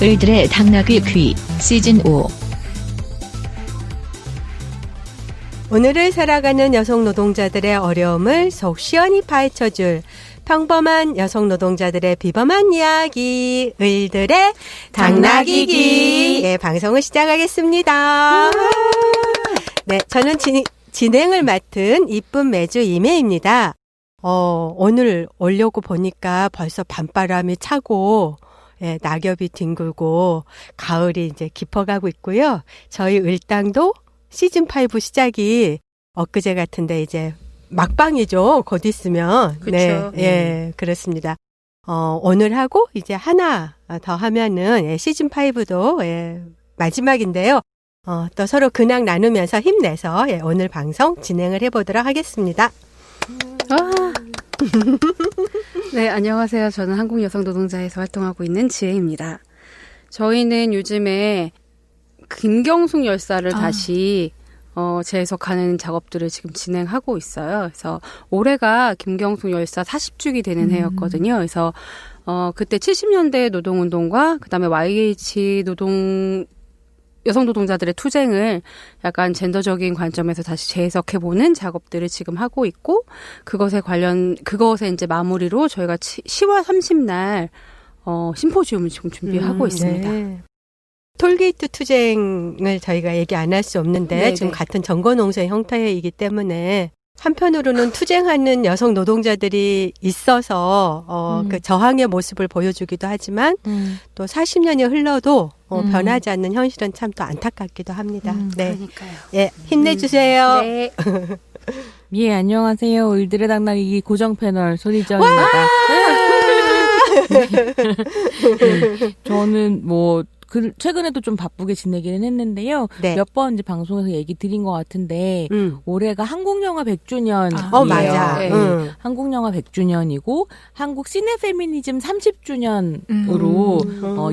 을들의 당나귀 귀 시즌5. 오늘을 살아가는 여성 노동자들의 어려움을 속 시원히 파헤쳐줄 평범한 여성 노동자들의 비범한 이야기, 을들의 당나귀기. 네, 방송을 시작하겠습니다. 네, 저는 진행을 맡은 이쁜 매주 이매입니다. 오늘 오려고 보니까 벌써 밤바람이 차고, 예, 낙엽이 뒹굴고, 가을이 이제 깊어가고 있고요. 저희 을당도 시즌5 시작이 엊그제 같은데 이제 막방이죠. 곧 있으면. 그쵸. 네, 예, 그렇습니다. 오늘 하고 이제 하나 더 하면은, 예, 시즌5도, 예, 마지막인데요. 또 서로 근황 나누면서 힘내서, 예, 오늘 방송 진행을 해보도록 하겠습니다. 네, 안녕하세요. 저는 한국여성노동자에서 활동하고 있는 지혜입니다. 저희는 요즘에 김경숙 열사를 다시 재해석하는 작업들을 지금 진행하고 있어요. 그래서 올해가 김경숙 열사 40주기 되는 해였거든요. 그래서 그때 70년대 노동운동과 그다음에 YH 여성 노동자들의 투쟁을 약간 젠더적인 관점에서 다시 재해석해보는 작업들을 지금 하고 있고, 그것에 이제 마무리로 저희가 10월 30날, 심포지움을 지금 준비하고 있습니다. 네. 톨게이트 투쟁을 저희가 얘기 안 할 수 없는데, 네네. 지금 같은 정거농소의 형태이기 때문에, 한편으로는 투쟁하는 여성 노동자들이 있어서 그 저항의 모습을 보여주기도 하지만 또 40년이 흘러도 변하지 않는 현실은 참 또 안타깝기도 합니다. 네, 그러니까요. 예, 힘내주세요. 네. 예, 안녕하세요. 을들의 당나귀 고정 패널 손희정입니다. 저는 최근에도 좀 바쁘게 지내기는 했는데요. 네. 몇 번 이제 방송에서 얘기 드린 것 같은데, 올해가 한국영화 100주년이에요. 맞아. 네. 한국영화 100주년이고, 한국 시네 페미니즘 30주년으로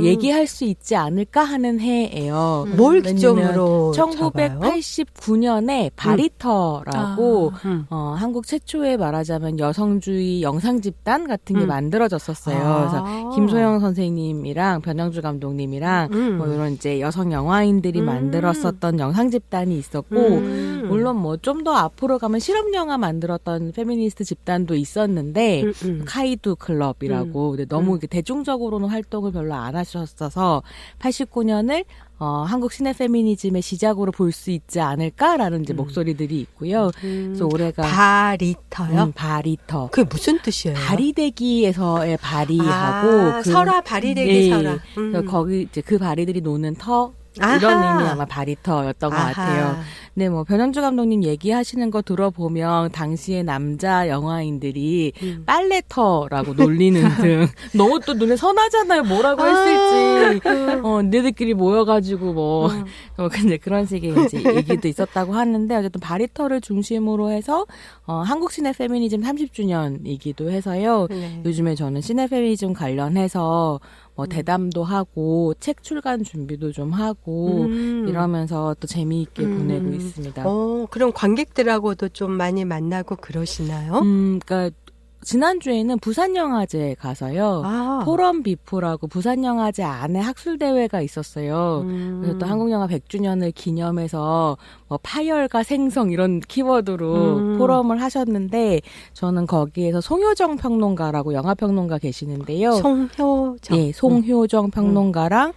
얘기할 수 있지 않을까 하는 해예요. 뭘 기점으로 1989년에 바리터라고, 한국 최초의 말하자면 여성주의 영상집단 같은 게 만들어졌었어요. 그래서 김소영 선생님이랑 변영주 감독님이랑 이런 이제 여성 영화인들이 만들었었던 영상 집단이 있었고, 물론 좀 더 앞으로 가면 실험 영화 만들었던 페미니스트 집단도 있었는데, 카이두 클럽이라고, 근데 너무 대중적으로는 활동을 별로 안 하셨어서 89년을 한국 시네 페미니즘의 시작으로 볼 수 있지 않을까라는 이제 목소리들이 있고요. 그래서 올해가 바리터요? 바리터. 그게 무슨 뜻이에요? 바리대기에서의 바리하고 설화 바리대기 네. 설화. 그래서 거기 이제 그 바리들이 노는 터 아하. 이런 의미 아마 바리터였던 것 아하. 같아요. 네, 변현주 감독님 얘기하시는 거 들어보면 당시에 남자 영화인들이 빨래터라고 놀리는 등 너무 또 눈에 선하잖아요. 뭐라고 했을지. 니들끼리 모여가지고 근데 그런 식의 이제 얘기도 있었다고 하는데, 어쨌든 바리터를 중심으로 해서 한국 시네 페미니즘 30주년이기도 해서요. 네. 요즘에 저는 시네 페미니즘 관련해서 대담도 하고 책 출간 준비도 좀 하고 이러면서 또 재미있게 보내고 있습니다. 그럼 관객들하고도 좀 많이 만나고 그러시나요? 그러니까 지난주에는 부산영화제 가서요. 포럼 비포라고 부산영화제 안에 학술대회가 있었어요. 그래서 또 한국영화 100주년을 기념해서 파열과 생성 이런 키워드로 포럼을 하셨는데, 저는 거기에서 송효정 평론가라고 영화평론가 계시는데요. 송효정. 예, 송효정 평론가랑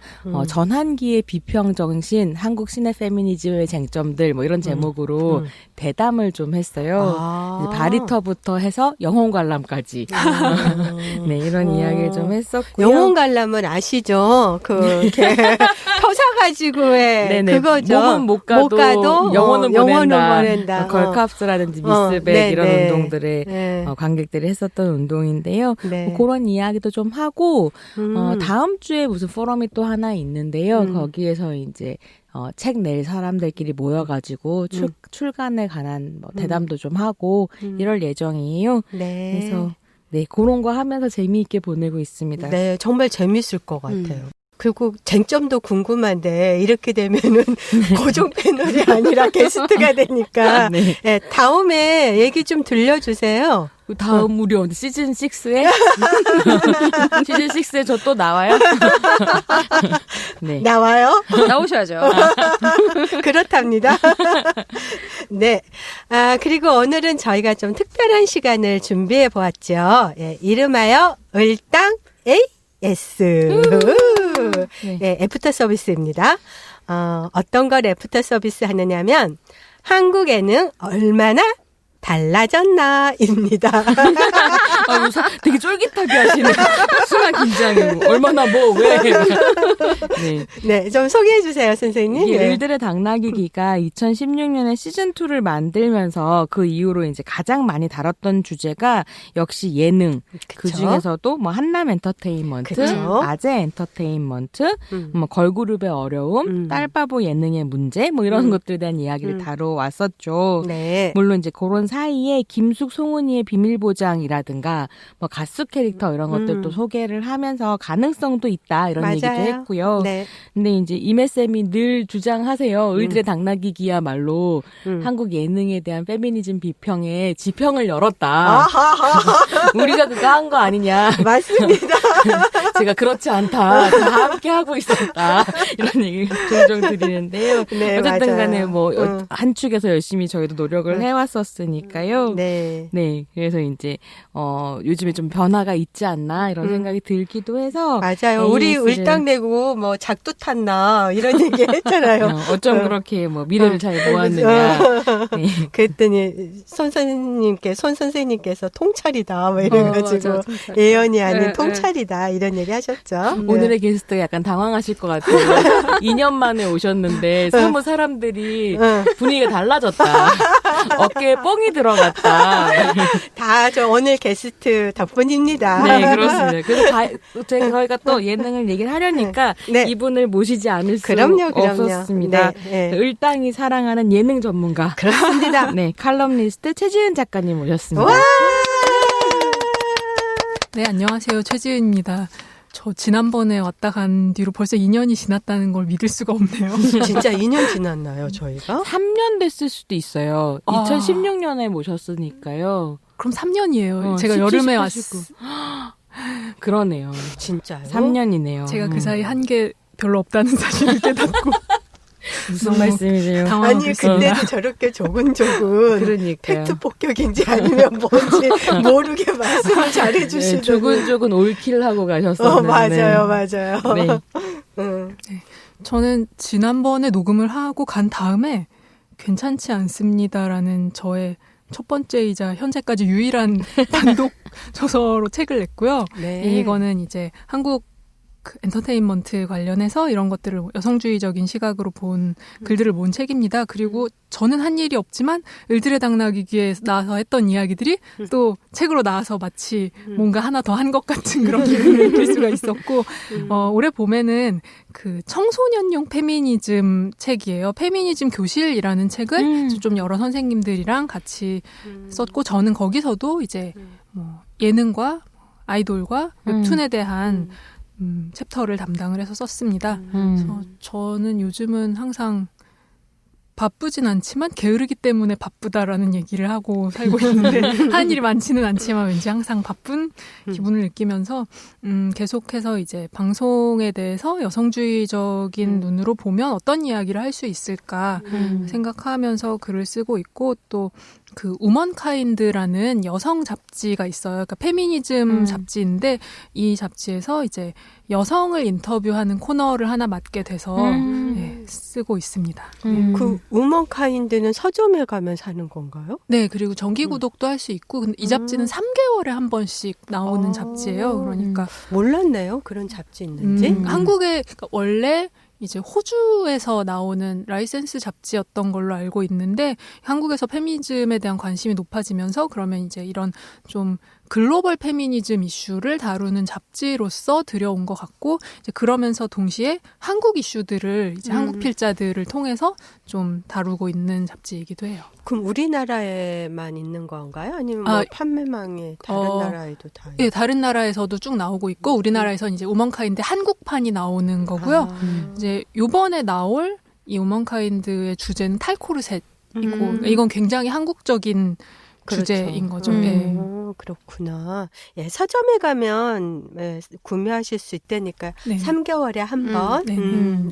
전환기의 비평정신, 한국 시네 페미니즘의 쟁점들 이런 제목으로 대담을 좀 했어요. 이제 바리터부터 해서 영혼 관람까지. 네, 이런 이야기를 좀 했었고요. 영혼 관람은 아시죠? 이렇게 펴사가지고의 네네. 그거죠. 몸은 못 가도 영혼은 보낸다. 걸캅스라든지 미스백 네, 이런 네. 운동들을 네. 관객들이 했었던 운동인데요. 네. 그런 이야기도 좀 하고, 다음 주에 무슨 포럼이 또 하나 있는데요. 거기에서 이제 책 낼 사람들끼리 모여가지고 출간에 관한 대담도 좀 하고 이럴 예정이에요. 네. 그래서 네, 그런 거 하면서 재미있게 보내고 있습니다. 네, 정말 재밌을 것 같아요. 그리고 쟁점도 궁금한데 이렇게 되면은 고정 패널이 아니라 게스트가 되니까 네. 네, 다음에 얘기 좀 들려주세요. 다음 우리 언제 시즌 6에? 시즌 6에 저 또 나와요? 네. 나와요? 나오셔야죠. 그렇답니다. 네. 그리고 오늘은 저희가 좀 특별한 시간을 준비해 보았죠. 예, 이름하여 을당 AS. 네, 애프터 서비스입니다. 어떤 걸 애프터 서비스 하느냐면, 한국 예능 얼마나 달라졌나입니다. 되게 쫄깃하게 하시네. 순간 긴장이고. 얼마나 뭐, 왜. 네. 네, 좀 소개해 주세요, 선생님. 이게 네. 을들의 당나귀기가 2016년에 시즌2를 만들면서 그 이후로 이제 가장 많이 다뤘던 주제가 역시 예능. 그 중에서도 뭐 한남 엔터테인먼트, 그쵸. 아재 엔터테인먼트, 뭐 걸그룹의 어려움, 딸바보 예능의 문제, 뭐 이런 것들에 대한 이야기를 다뤄왔었죠. 네. 물론 이제 그런 사이에 김숙, 송은이의 비밀보장이라든가 뭐 가수 캐릭터 이런 것들도 소개를 하면서 가능성도 있다 이런 맞아요. 얘기도 했고요. 네. 근데 이제 임혜쌤이 늘 주장하세요. 을들의 당나귀기야말로 한국 예능에 대한 페미니즘 비평에 지평을 열었다. 우리가 그거 한 거 아니냐. 맞습니다. 제가 그렇지 않다. 다 함께 하고 있었다. 이런 얘기 종종 드리는데요. 네, 어쨌든 맞아요. 간에 뭐 한 축에서 열심히 저희도 노력을 해왔었으니까요. 네. 네. 그래서 이제 요즘에 좀 변화가 있지 않나 이런 생각이 들기도 해서 맞아요. 우리 을당 내고 뭐 작두 탔나 이런 얘기 했잖아요. 어쩜 그렇게 뭐 미래를 잘 보았느냐. 네. 그랬더니 손 선생님께서 통찰이다 뭐 이래가지고 맞아, 통찰. 예언이 아닌 네, 통찰이다 이런 얘기 하셨죠. 오늘의 게스트 약간 당황하실 것 같아요. 2년 만에 오셨는데 사무 사람들이 분위기가 달라졌다. 어깨에 뽕이 들어갔다. 다 저 오늘 게스트 덕분입니다. 네, 그렇습니다. 그래서 저희가 또 예능을 얘기를 하려니까 네. 이분을 모시지 않을 수 그럼요. 없었습니다. 네, 네. 을당이 사랑하는 예능 전문가. 그렇습니다. 네, 칼럼니스트 최지은 작가님 모셨습니다. 와! 네, 안녕하세요. 최지은입니다. 저 지난번에 왔다 간 뒤로 벌써 2년이 지났다는 걸 믿을 수가 없네요. 진짜 2년 지났나요, 저희가? 3년 됐을 수도 있어요. 2016년에 모셨으니까요. 그럼 3년이에요. 제가 17, 여름에 18, 19. 그러네요. 진짜요? 3년이네요. 제가 그 사이 한 게 별로 없다는 사실을 깨닫고 무슨 너무 말씀이세요? 당황하고 아니 있어요. 그때도 저렇게 조근조근 그러니까요. 팩트 폭격인지 아니면 뭔지 모르게 말씀을 네, 잘해주시더라고요. 조근조근 올킬하고 가셨었는데. 맞아요. 네. 저는 지난번에 녹음을 하고 간 다음에 괜찮지 않습니다라는 저의 첫 번째이자 현재까지 유일한 단독 저서로 책을 냈고요. 네. 이거는 이제 한국 엔터테인먼트 관련해서 이런 것들을 여성주의적인 시각으로 본 글들을 모은 책입니다. 그리고 저는 한 일이 없지만 을들의 당나귀기에 나와서 했던 이야기들이 또 책으로 나와서 마치 뭔가 하나 더 한 것 같은 그런 기분을 느낄 수가 있었고 올해 봄에는 그 청소년용 페미니즘 책이에요. 페미니즘 교실이라는 책을 좀 여러 선생님들이랑 같이 썼고 저는 거기서도 이제 뭐 예능과 아이돌과 웹툰에 대한 챕터를 담당을 해서 썼습니다. 그래서 저는 요즘은 항상 바쁘진 않지만 게으르기 때문에 바쁘다라는 얘기를 하고 살고 있는데 하는 일이 많지는 않지만 왠지 항상 바쁜 기분을 느끼면서 계속해서 이제 방송에 대해서 여성주의적인 눈으로 보면 어떤 이야기를 할 수 있을까 생각하면서 글을 쓰고 있고 또 그 우먼카인드라는 여성 잡지가 있어요. 그러니까 페미니즘 잡지인데 이 잡지에서 이제 여성을 인터뷰하는 코너를 하나 맡게 돼서 네, 쓰고 있습니다. 그 우먼카인드는 서점에 가면 사는 건가요? 네, 그리고 정기 구독도 할 수 있고 근데 이 잡지는 3개월에 한 번씩 나오는 잡지예요. 그러니까 몰랐네요. 그런 잡지 있는지. 한국에 그러니까 원래 이제 호주에서 나오는 라이센스 잡지였던 걸로 알고 있는데 한국에서 페미니즘에 대한 관심이 높아지면서 그러면 이제 이런 좀 글로벌 페미니즘 이슈를 다루는 잡지로서 들여온 것 같고 이제 그러면서 동시에 한국 이슈들을 이제 한국 필자들을 통해서 좀 다루고 있는 잡지이기도 해요. 그럼 우리나라에만 있는 건가요? 아니면 뭐 판매망에 다른 나라에도 다? 예, 다른 나라에서도 쭉 나오고 있고 우리나라에서는 이제 우먼카인드 한국판이 나오는 거고요. 이제 요번에 나올 이 우먼카인드의 주제는 탈코르셋이고 이건 굉장히 한국적인 주제인 거죠. 그렇구나. 예, 서점에 가면 구매하실 수 있다니까 네. 3개월에 한 번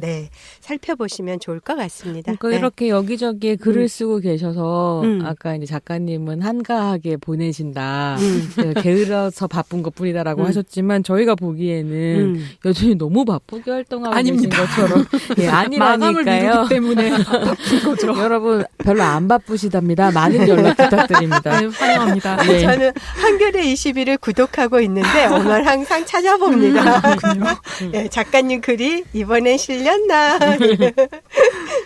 네. 살펴보시면 좋을 것 같습니다. 그러니까 이렇게 여기저기에 글을 쓰고 계셔서 아까 이제 작가님은 한가하게 보내신다. 게을러서 바쁜 것뿐이다라고 하셨지만 저희가 보기에는 여전히 너무 바쁘게 활동하고 계신 것처럼 마감을 아니라니까요. 미루기 때문에 바쁜 거죠. 여러분 별로 안 바쁘시답니다. 많은 연락 부탁드립니다. 네, 환영합니다. 네. 저는 한겨레 21을 구독하고 있는데 오늘 항상 찾아봅니다. 네, 작가님 글이 이번엔 실렸나?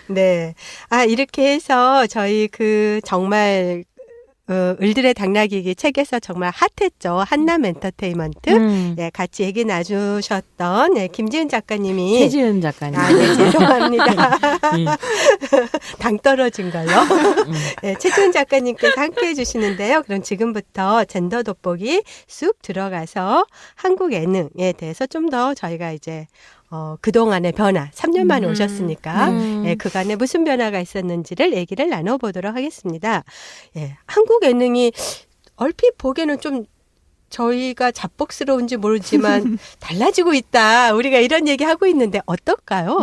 네. 이렇게 해서 저희 정말 을들의 당나귀기 책에서 정말 핫했죠. 한남 엔터테인먼트. 예, 같이 얘기 나누셨던 김지은 작가님이. 최지은 작가님. 네, 죄송합니다. 당 떨어진 걸로. 네, 최지은 작가님께서 함께 해주시는데요. 그럼 지금부터 젠더 돋보기 쑥 들어가서 한국 예능에 대해서 좀 더 저희가 이제 그동안의 변화, 3년 만에 오셨으니까, 예, 그간에 무슨 변화가 있었는지를 얘기를 나눠보도록 하겠습니다. 예, 한국 예능이 얼핏 보기에는 좀 저희가 잡복스러운지 모르지만 달라지고 있다. 우리가 이런 얘기 하고 있는데 어떨까요?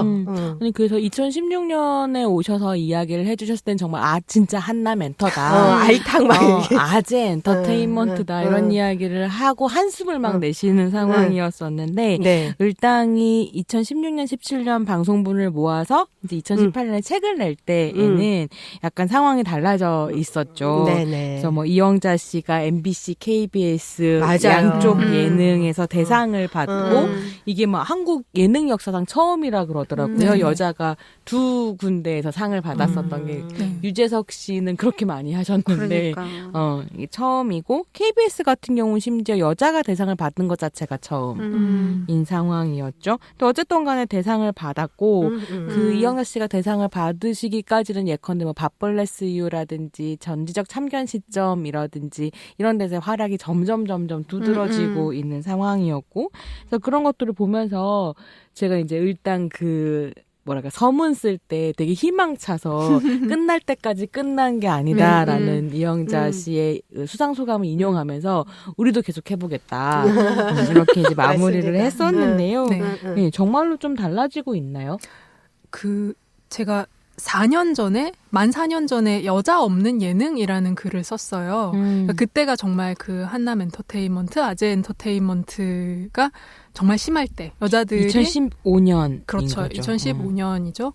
아니 그래서 2016년에 오셔서 이야기를 해주셨을 땐 정말 진짜 한남 엔터다. 알탕 막 아재 엔터테인먼트다 이런 이야기를 하고 한숨을 막 내쉬는 상황이었었는데 네. 을당이 2016년 17년 방송분을 모아서 이제 2018년에 책을 낼 때에는 약간 상황이 달라져 있었죠. 네네. 그래서 뭐 이영자 씨가 MBC, KBS 맞아요. 양쪽 예능에서 대상을 받고 이게 뭐 한국 예능 역사상 처음이라 그러더라고요. 네. 여자가 2군데에서 상을 받았었던 게 네. 유재석 씨는 그렇게 많이 하셨는데 이게 처음이고 KBS 같은 경우는 심지어 여자가 대상을 받은 것 자체가 처음인 상황이었죠. 또 어쨌든 간에 대상을 받았고 그 이영자 씨가 대상을 받으시기까지는 예컨대 뭐 밥벌레스 이유라든지 전지적 참견 시점이라든지 이런 데서 활약이 점점 두드러지고 있는 상황이었고 그래서 그런 것들을 보면서 제가 이제 일단 서문 쓸 때 되게 희망차서 끝날 때까지 끝난 게 아니다라는 이영자 씨의 수상소감을 인용하면서 우리도 계속 해보겠다. 이렇게 이제 마무리를 했었는데요. 네, 정말로 좀 달라지고 있나요? 제가 만 4년 전에 여자 없는 예능이라는 글을 썼어요. 그러니까 그때가 정말 그 한남 엔터테인먼트, 아재 엔터테인먼트가 정말 심할 때 여자들이 2015년 그렇죠. 거죠. 2015년이죠.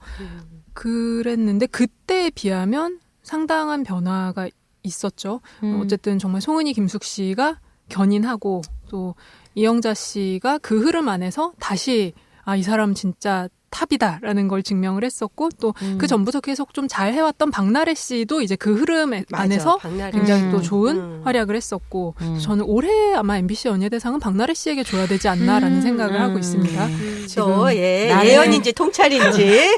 그랬는데 그때에 비하면 상당한 변화가 있었죠. 어쨌든 정말 송은이 김숙 씨가 견인하고 또 이영자 씨가 그 흐름 안에서 다시 이 사람 진짜 탑이다라는 걸 증명을 했었고 또 그 전부터 계속 좀 잘 해왔던 박나래 씨도 이제 그 흐름 안에서 굉장히 또 좋은 활약을 했었고 저는 올해 아마 MBC 연예대상은 박나래 씨에게 줘야 되지 않나라는 생각을 하고 있습니다. 또 예언인지 통찰인지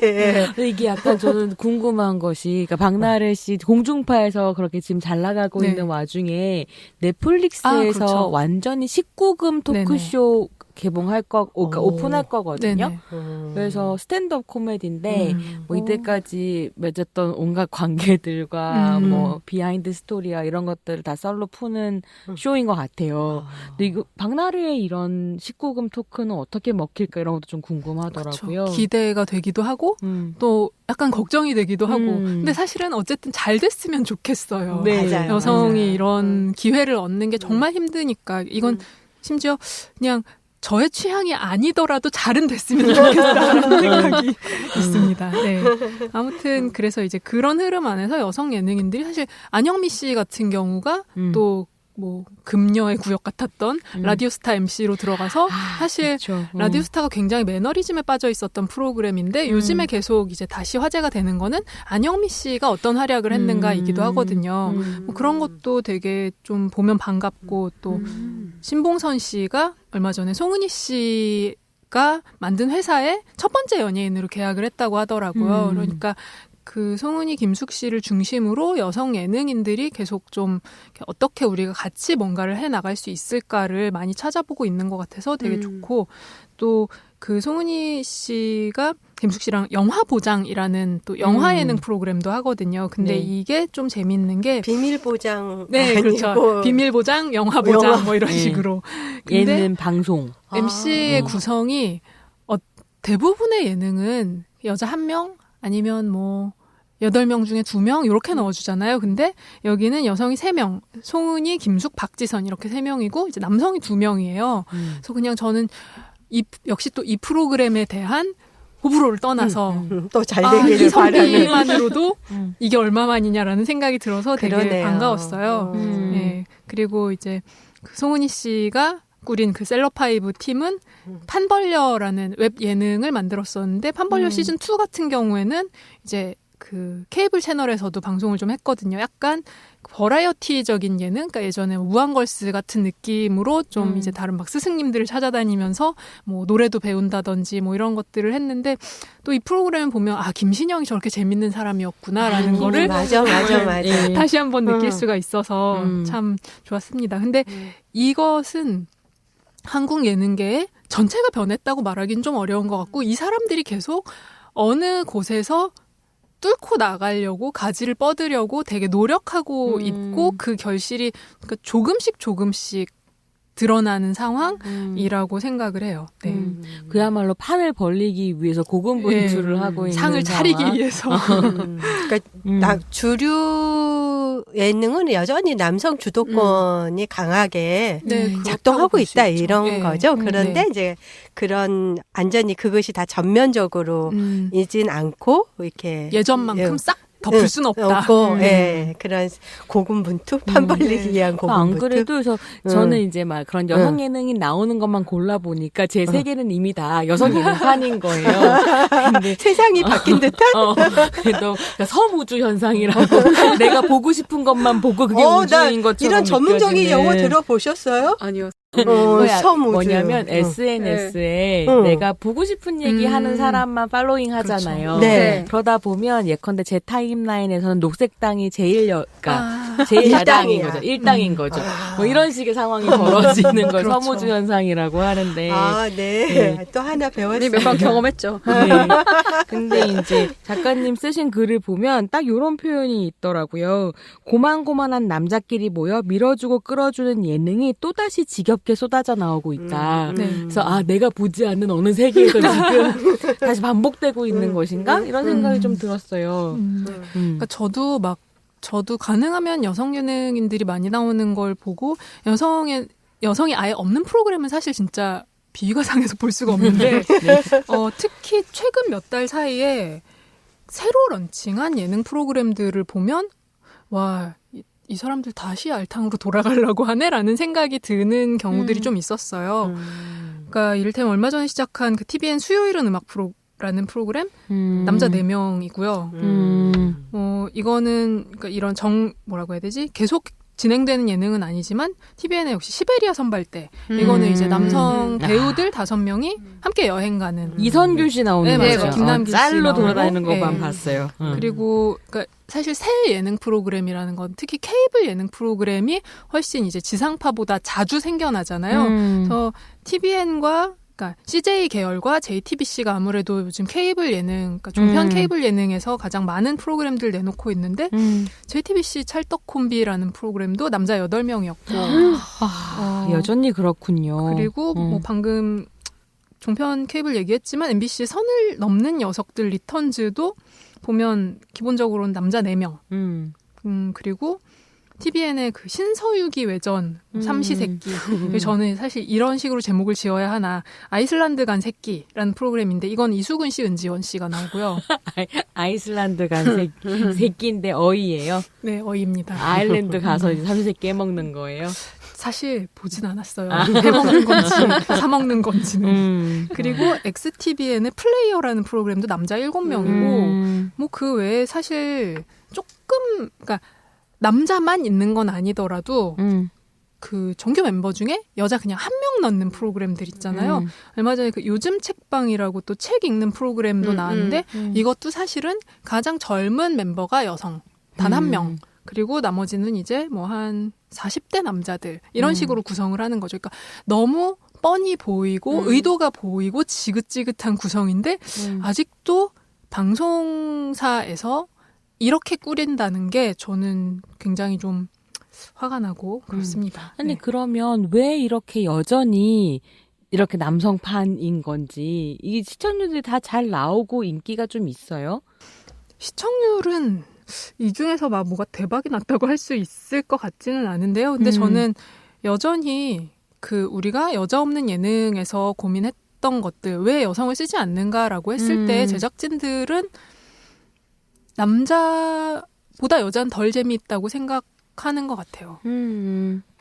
이게 약간 저는 궁금한 것이 그러니까 박나래 씨 공중파에서 그렇게 지금 잘 나가고 있는 와중에 넷플릭스에서 그렇죠. 완전히 19금 토크쇼 개봉할 오픈할 거거든요. 네네. 그래서 스탠드업 코미디인데 뭐 이때까지 맺었던 온갖 관계들과 뭐 비하인드 스토리와 이런 것들을 다 썰로 푸는 쇼인 것 같아요. 근데 이거 박나래의 이런 19금 토크는 어떻게 먹힐까 이런 것도 좀 궁금하더라고요. 그쵸. 기대가 되기도 하고 또 약간 걱정이 되기도 하고 근데 사실은 어쨌든 잘 됐으면 좋겠어요. 네. 맞아요. 여성이 이런 기회를 얻는 게 정말 힘드니까 이건 심지어 그냥 저의 취향이 아니더라도 잘은 됐으면 좋겠다라는 생각이 있습니다. 네. 아무튼 그래서 이제 그런 흐름 안에서 여성 예능인들이 사실 안영미 씨 같은 경우가 또 뭐 금녀의 구역 같았던 라디오스타 MC로 들어가서 사실 그렇죠. 라디오스타가 굉장히 매너리즘에 빠져 있었던 프로그램인데 요즘에 계속 이제 다시 화제가 되는 거는 안영미 씨가 어떤 활약을 했는가이기도 하거든요. 뭐 그런 것도 되게 좀 보면 반갑고 또 신봉선 씨가 얼마 전에 송은이 씨가 만든 회사에 첫 번째 연예인으로 계약을 했다고 하더라고요. 그러니까 그 송은이 김숙 씨를 중심으로 여성 예능인들이 계속 좀 어떻게 우리가 같이 뭔가를 해 나갈 수 있을까를 많이 찾아보고 있는 것 같아서 되게 좋고 또 그 송은이 씨가 김숙 씨랑 영화보장이라는 또 영화 예능 프로그램도 하거든요. 근데 네. 이게 좀 재밌는 게 비밀 보장 네, 아니고 그렇죠. 비밀 보장, 영화 보장 영화. 뭐 이런 네. 식으로. 근데 예능 방송. MC의 구성이 대부분의 예능은 여자 1명 아니면 뭐 8명 중에 2명 이렇게 넣어주잖아요. 근데 여기는 여성이 3명, 송은이, 김숙, 박지선 이렇게 3명이고 이제 남성이 2명이에요. 그래서 그냥 저는 역시 또 이 프로그램에 대한 호불호를 떠나서 또 잘 이 되기를 바라는. 성비만으로도 이게 얼마만이냐라는 생각이 들어서 되게 그러네요. 반가웠어요. 예. 그리고 이제 그 송은이 씨가 꾸린 그 셀럽파이브 팀은 판벌려라는 웹 예능을 만들었었는데 판벌려 시즌 2 같은 경우에는 이제 그 케이블 채널에서도 방송을 좀 했거든요. 약간 버라이어티적인 예능, 그러니까 예전에 무한걸스 같은 느낌으로 좀 이제 다른 막 스승님들을 찾아다니면서 뭐 노래도 배운다든지 뭐 이런 것들을 했는데 또 이 프로그램 보면 김신영이 저렇게 재밌는 사람이었구나라는 거를 맞아. 예. 다시 한번 느낄 수가 있어서 참 좋았습니다. 근데 이것은 한국 예능계의 전체가 변했다고 말하기는 좀 어려운 것 같고 이 사람들이 계속 어느 곳에서 뚫고 나가려고 가지를 뻗으려고 되게 노력하고 있고 그 결실이 그러니까 조금씩 드러나는 상황이라고 생각을 해요. 네. 그야말로 판을 벌리기 위해서 고군분투를 하고 있는 상을 차리기 상황. 위해서. 그러니까 주류 예능은 여전히 남성 주도권이 강하게 네, 작동하고 그렇다고 있다 볼수 있죠. 이런 네. 거죠. 그런데 네. 이제 그런 완전히 그것이 다 전면적으로 이진 않고 이렇게 예전만큼 싹 덮을 수는 없다. 없고, 예, 그런 고군분투, 판 벌리기 위한 안 고군분투. 그래도 그래서 저는 이제 막 그런 여성 예능이 나오는 것만 골라 보니까 제 세계는 이미 다 여성 예능판인 거예요. 근데 세상이 바뀐 듯한? 그래도 그러니까 섬우주 현상이라고 내가 보고 싶은 것만 보고 그게 나 우주인 것처럼 이런 전문적인 느껴지는. 용어 들어보셨어요? 아니요. 섬우주. 뭐냐면 SNS에 내가 보고 싶은 얘기 하는 사람만 팔로잉 하잖아요. 그렇죠. 네. 그러다 보면 예컨대 제 타임라인에서는 녹색당이 제일 아, 제일 야당인 일당이야. 거죠. 일당인 거죠. 뭐 이런 식의 상황이 벌어지는 걸 그렇죠. 섬우주 현상이라고 하는데. 네. 또 하나 배웠어요. 우리 몇 번 경험했죠. 네. 근데 이제 작가님 쓰신 글을 보면 딱 이런 표현이 있더라고요. 고만고만한 남자끼리 모여 밀어주고 끌어주는 예능이 또다시 지겹게 쏟아져 나오고 있다. 네. 그래서 내가 보지 않는 어느 세계에서 지금 다시 반복되고 있는 것인가? 이런 생각이 좀 들었어요. 그러니까 저도 가능하면 여성 예능인들이 많이 나오는 걸 보고 여성이 아예 없는 프로그램은 사실 진짜 비위가 상해서 볼 수가 없는데 특히 최근 몇 달 사이에 새로 런칭한 예능 프로그램들을 보면 이 사람들 다시 알탕으로 돌아가려고 하네라는 생각이 드는 경우들이 좀 있었어요. 그러니까 이를테면 얼마 전에 시작한 그 TVN 수요일은 음악 라는 프로그램 남자 4명이고요. 이거는 그러니까 이런 뭐라고 해야 되지? 계속 진행되는 예능은 아니지만 TVN의 역시 시베리아 선발대 이거는 이제 남성 배우들 5명이 함께 여행 가는 이선균 씨 나오는 네, 거죠. 맞아요. 김남길 씨 짤로 나오고. 돌아다니는 것만 네. 봤어요. 그리고 그러니까 사실 새 예능 프로그램이라는 건 특히 케이블 예능 프로그램이 훨씬 이제 지상파보다 자주 생겨나잖아요. 그래서 TVN과 그러니까 CJ 계열과 JTBC가 아무래도 요즘 케이블 예능, 그러니까 종편 케이블 예능에서 가장 많은 프로그램들 내놓고 있는데 JTBC 찰떡 콤비라는 프로그램도 남자 8명이었고 여전히 그렇군요. 그리고 뭐 방금 종편 케이블 얘기했지만 MBC의 선을 넘는 녀석들 리턴즈도 보면 기본적으로는 남자 4명. 그리고 TVN의 그 신서유기 외전 삼시세끼. 저는 사실 이런 식으로 제목을 지어야 하나. 아이슬란드 간 새끼라는 프로그램인데 이건 이수근 씨, 은지원 씨가 나오고요. 아이슬란드 간 새끼인데 어이예요. 네, 어이입니다. 아일랜드 가서 이제 삼시세끼 해먹는 거예요. 사실 보진 않았어요. 해먹는 건지 사먹는 건지는. 그리고 XTVN의 플레이어라는 프로그램도 남자 7명이고 뭐 그 외에 사실 조금 그러니까 남자만 있는 건 아니더라도 그 정규 멤버 중에 여자 그냥 1명 넣는 프로그램들 있잖아요. 얼마 전에 그 요즘 책방이라고 또 책 읽는 프로그램도 나왔는데 이것도 사실은 가장 젊은 멤버가 여성 단 1명. 그리고 나머지는 이제 뭐 한 40대 남자들 이런 식으로 구성을 하는 거죠. 그러니까 너무 뻔히 보이고 의도가 보이고 지긋지긋한 구성인데 아직도 방송사에서 이렇게 꾸린다는 게 저는 굉장히 좀 화가 나고 그렇습니다. 아니 네. 그러면 왜 이렇게 여전히 이렇게 남성판인 건지 이게 시청률들이 다 잘 나오고 인기가 좀 있어요? 시청률은 이 중에서 막 뭐가 대박이 났다고 할 수 있을 것 같지는 않은데요. 근데 저는 여전히 그 우리가 여자 없는 예능에서 고민했던 것들 왜 여성을 쓰지 않는가라고 했을 때 제작진들은 남자보다 여자는 덜 재미있다고 생각하는 것 같아요.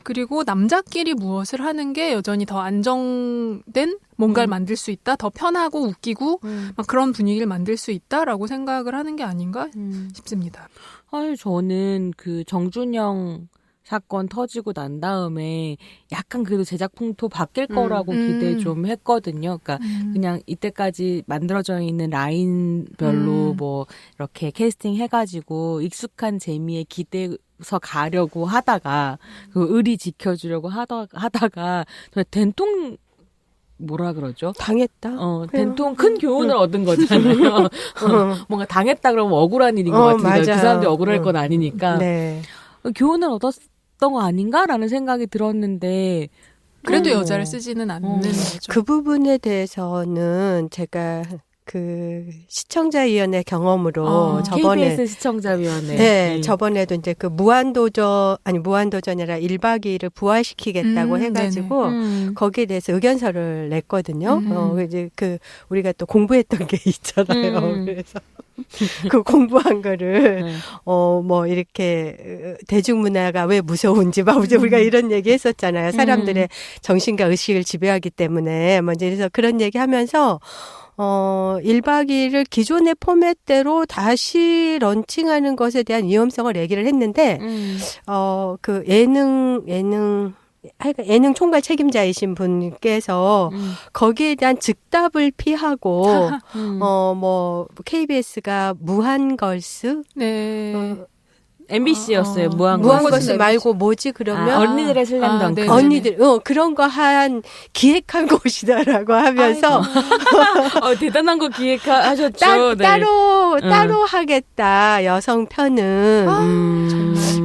그리고 남자끼리 무엇을 하는 게 여전히 더 안정된 뭔가를 만들 수 있다, 더 편하고 웃기고 막 그런 분위기를 만들 수 있다라고 생각을 하는 게 아닌가 싶습니다. 아유, 저는 그 정준영 사건 터지고 난 다음에 약간 그래도 제작 풍토 바뀔 거라고 기대 좀 했거든요. 그러니까 그냥 이때까지 만들어져 있는 라인별로 뭐 이렇게 캐스팅 해가지고 익숙한 재미에 기대서 가려고 하다가 그 의리 지켜주려고 하다가 된통 뭐라 그러죠? 당했다. 된통 큰 교훈을 얻은 거잖아요. 뭔가 당했다 그러면 억울한 일인 것 같은데 맞아요. 그 사람들이 억울할 건 아니니까 네. 교훈을 얻었던 거 아닌가라는 생각이 들었는데 그래도 여자를 쓰지는 않는 거죠. 그 부분에 대해서는 제가 그 시청자위원회 경험으로 저번에 KBS 시청자위원회 네, 저번에도 이제 그 무한도전이라 1박 2일을 부활시키겠다고 해가지고 거기에 대해서 의견서를 냈거든요. 이제 그 우리가 또 공부했던 게 있잖아요. 그래서 그 공부한 거를 뭐 이렇게 대중문화가 왜 무서운지 막 우리가 이런 얘기 했었잖아요. 사람들의 정신과 의식을 지배하기 때문에 먼저 그래서 그런 얘기 하면서 1박 2일을 기존의 포맷대로 다시 런칭하는 것에 대한 위험성을 얘기를 했는데, 그 예능 총괄 책임자이신 분께서 거기에 대한 즉답을 피하고, 뭐, KBS가 무한걸스? 네. MBC였어요. 무한걸스 말고 뭐지, 그러면? 언니들의 슬램덩크. 네. 언니들, 그런 거 기획한 곳이다라고 하면서. 대단한 거 기획하셨죠. 따로 하겠다, 여성 편은.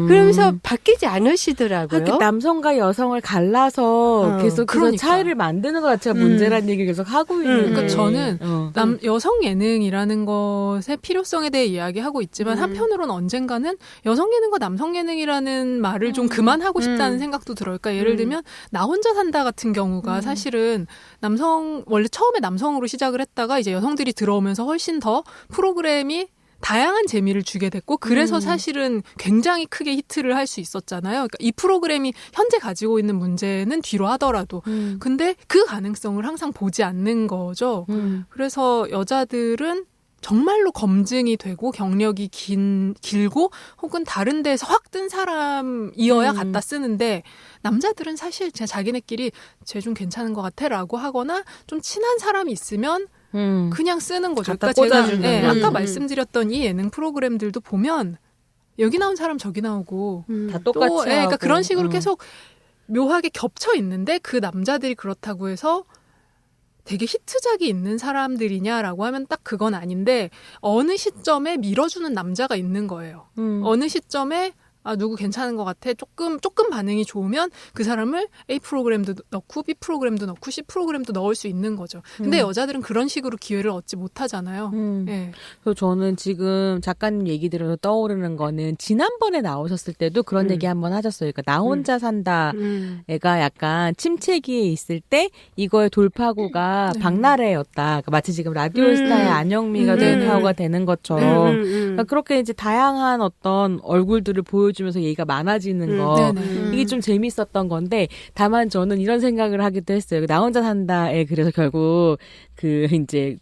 그러면서 바뀌지 않으시더라고요. 그렇게 남성과 여성을 갈라서 계속 그러니까. 차이를 만드는 것 자체가 문제라는 얘기를 계속 하고 있는데. 그러니까 저는 여성 예능이라는 것의 필요성에 대해 이야기하고 있지만 한편으로는 언젠가는 여성 예능과 남성 예능이라는 말을 좀 그만하고 싶다는 생각도 들어요. 그러니까 예를 들면 나 혼자 산다 같은 경우가 사실은 원래 처음에 남성으로 시작을 했다가 이제 여성들이 들어오면서 훨씬 더 프로그램이 다양한 재미를 주게 됐고 그래서 사실은 굉장히 크게 히트를 할 수 있었잖아요. 그러니까 이 프로그램이 현재 가지고 있는 문제는 뒤로 하더라도 근데 그 가능성을 항상 보지 않는 거죠. 그래서 여자들은 정말로 검증이 되고 경력이 길고 혹은 다른 데서 확 뜬 사람이어야 갖다 쓰는데 남자들은 사실 자기네끼리 쟤 좀 괜찮은 것 같아 라고 하거나 좀 친한 사람이 있으면 그냥 쓰는 거죠. 갖다 그러니까 꽂아주는 제가 아까 말씀드렸던 이 예능 프로그램들도 보면 여기 나온 사람 저기 나오고 다 똑같이 하고. 그러니까 그런 식으로 계속 묘하게 겹쳐 있는데 그 남자들이 그렇다고 해서 되게 히트작이 있는 사람들이냐라고 하면 딱 그건 아닌데 어느 시점에 밀어주는 남자가 있는 거예요. 어느 시점에 누구 괜찮은 것 같아. 조금 반응이 좋으면 그 사람을 A 프로그램도 넣고 B 프로그램도 넣고 C 프로그램도 넣을 수 있는 거죠. 근데 여자들은 그런 식으로 기회를 얻지 못하잖아요. 네. 그래서 저는 지금 작가님 얘기 들어서 떠오르는 거는 지난번에 나오셨을 때도 그런 얘기 한번 하셨어요. 그러니까 나 혼자 산다 애가 약간 침체기에 있을 때 이거의 돌파구가 박나래였다. 그러니까 마치 지금 라디오스타의 안영미가 돌파구가 되는 것처럼 그러니까 그렇게 이제 다양한 어떤 얼굴들을 보여주면서 얘기가 많아지는 거 이게 좀 재밌었던 건데 다만 저는 이런 생각을 하기도 했어요. 나 혼자 산다에 그래서 결국 그 이제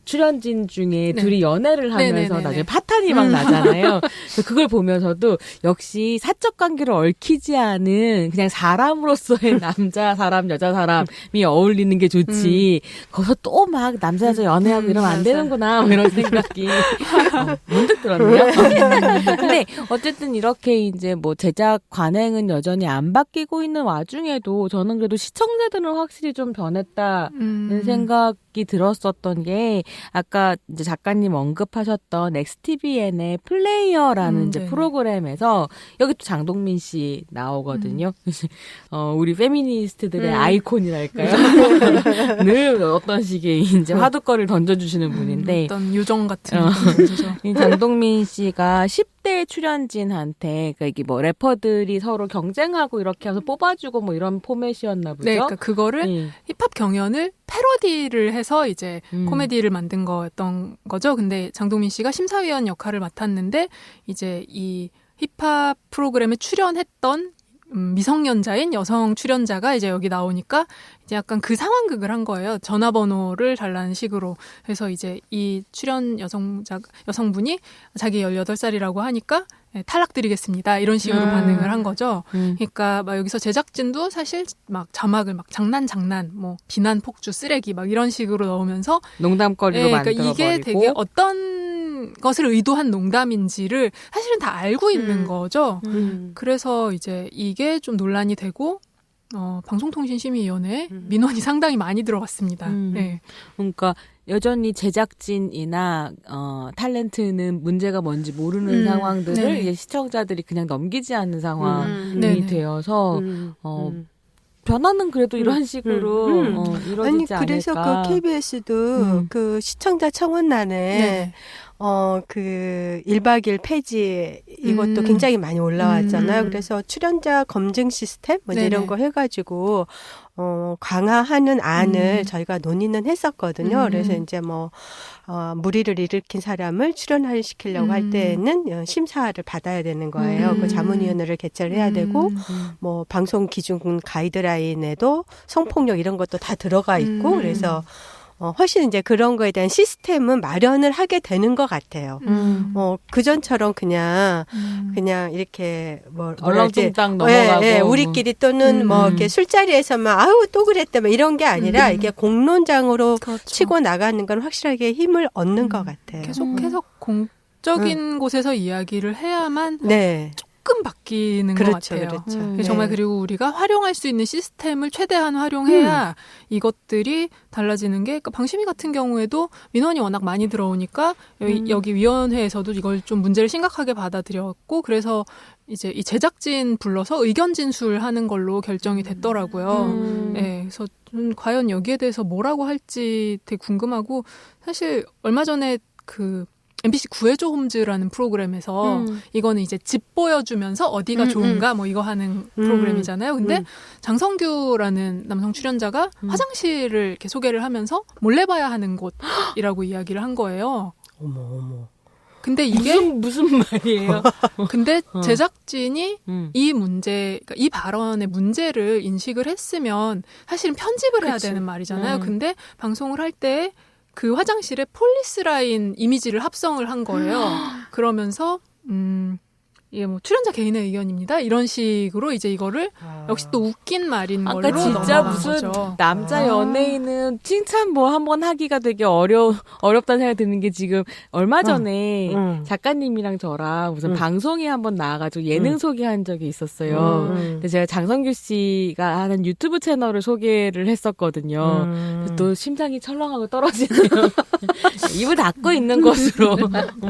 출연진 중에 네. 둘이 연애를 하면서 네네네네. 나중에 파탄이 막 나잖아요. 그래서 그걸 보면서도 역시 사적 관계를 얽히지 않은 그냥 사람으로서의 남자 사람, 여자 사람이 어울리는 게 좋지. 거기서 또 막 남자 여자 연애하고 이러면 안 맞아. 되는구나 뭐 이런 생각이 문득 들었네요. 근데 어쨌든 이렇게 이제 뭐 제작 관행은 여전히 안 바뀌고 있는 와중에도 저는 그래도 시청자들은 확실히 좀 변했다는 생각이 들었었던 게 아까 이제 작가님 언급하셨던 엑스티비엔의 플레이어라는 이제 네. 프로그램에서 여기 또 장동민 씨 나오거든요. 우리 페미니스트들의 아이콘이랄까요. 늘 어떤 식의 이제 화두거리를 던져주시는 분인데 어떤 유정 같은 분이죠. 이 장동민 씨가 10대 출연진한테 그러니까 이게 뭐 래퍼들이 서로 경쟁하고 이렇게 해서 뽑아주고 뭐 이런 포맷이었나 보죠. 네, 그러니까 그거를 힙합 경연을 패러디를 해서 이제 코미디를 만든 거였던 거죠. 근데 장동민 씨가 심사위원 역할을 맡았는데 이제 이 힙합 프로그램에 출연했던 미성년자인 여성 출연자가 이제 여기 나오니까 이제 약간 그 상황극을 한 거예요. 전화번호를 달라는 식으로. 그래서 이제 이 출연 여성분이 자기 18살이라고 하니까 탈락드리겠습니다. 이런 식으로 반응을 한 거죠. 그러니까 막 여기서 제작진도 사실 막 자막을 막 장난, 뭐 비난, 폭주, 쓰레기 막 이런 식으로 넣으면서 농담거리로 그러니까 만들어버리고 이게 되게 어떤 것을 의도한 농담인지를 사실은 다 알고 있는 거죠. 그래서 이제 이게 좀 논란이 되고 방송통신심의위원회에 민원이 상당히 많이 들어갔습니다. 네. 그러니까 여전히 제작진이나 탤런트는 문제가 뭔지 모르는 상황들을 네. 이제 시청자들이 그냥 넘기지 않는 상황이 네네. 되어서 변화는 그래도 이런 식으로 이루어지지 아니 그래서 않을까. 그 KBS도 그 시청자 청원란에 네. 그 1박 2일 폐지 이것도 굉장히 많이 올라왔잖아요. 그래서 출연자 검증 시스템 뭐 네네. 이런 거 해가지고 강화하는 안을 저희가 논의는 했었거든요. 그래서 이제 뭐 무리를 일으킨 사람을 출연시키려고 할 때에는 심사를 받아야 되는 거예요. 그 자문위원회를 개최를 해야 되고 뭐 방송 기준 가이드라인에도 성폭력 이런 것도 다 들어가 있고 그래서 훨씬 이제 그런 거에 대한 시스템은 마련을 하게 되는 것 같아요. 그전처럼 그냥 이렇게 뭐 얼렁뚱땅 넘어가고. 예, 우리끼리 또는 뭐 이렇게 술자리에서만 아우 또 그랬대 뭐 이런 게 아니라 이게 공론장으로 그렇죠. 치고 나가는 건 확실하게 힘을 얻는 것 같아요. 계속해서 공적인 곳에서 이야기를 해야만 네. 조금 바뀌는 그렇죠, 것 같아요. 그렇죠. 그래서 정말 그리고 우리가 활용할 수 있는 시스템을 최대한 활용해야 이것들이 달라지는 게 그러니까 방심위 같은 경우에도 민원이 워낙 많이 들어오니까 여기 위원회에서도 이걸 좀 문제를 심각하게 받아들였고 그래서 이제 이 제작진 불러서 의견 진술하는 걸로 결정이 됐더라고요. 네, 그래서 과연 여기에 대해서 뭐라고 할지 되게 궁금하고 사실 얼마 전에 그 MBC 구해줘 홈즈라는 프로그램에서 이거는 이제 집 보여주면서 어디가 좋은가 뭐 이거 하는 프로그램이잖아요. 근데 장성규라는 남성 출연자가 화장실을 이렇게 소개를 하면서 몰래 봐야 하는 곳이라고 이야기를 한 거예요. 어머. 근데 이게 무슨 말이에요? 근데 제작진이 이 문제, 그러니까 이 발언의 문제를 인식을 했으면 사실은 편집을 해야 되는 말이잖아요. 근데 방송을 할 때 그 화장실에 폴리스라인 이미지를 합성을 한 거예요. 그러면서 이게 뭐 출연자 개인의 의견입니다. 이런 식으로 이제 이거를 역시 또 웃긴 말인 걸로 아까 진짜 넘어간 무슨 거죠. 남자 연예인은 칭찬 뭐 한번 하기가 되게 어렵다는 생각이 드는 게 지금 얼마 전에 작가님이랑 저랑 무슨 방송에 한번 나와가지고 예능 소개한 적이 있었어요. 근데 제가 장성규 씨가 하는 유튜브 채널을 소개를 했었거든요. 또 심장이 철렁하고 떨어지네요. 입을 닫고 있는 것으로.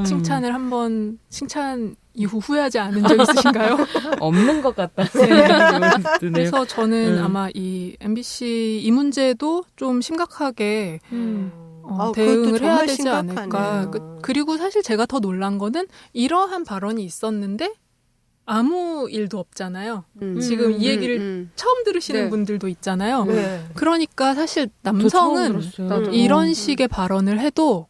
칭찬을 한번 칭찬 이후 후회하지 않은 적 있으신가요? 없는 것 같다는 생각이 드네요. 그래서 저는 아마 이 MBC 이 문제도 좀 심각하게 대응을 해야 되지 않을까. 그리고 사실 제가 더 놀란 거는 이러한 발언이 있었는데 아무 일도 없잖아요. 지금 이 얘기를 처음 들으시는 네. 분들도 있잖아요. 네. 그러니까 사실 남성은 이런 식의 발언을 해도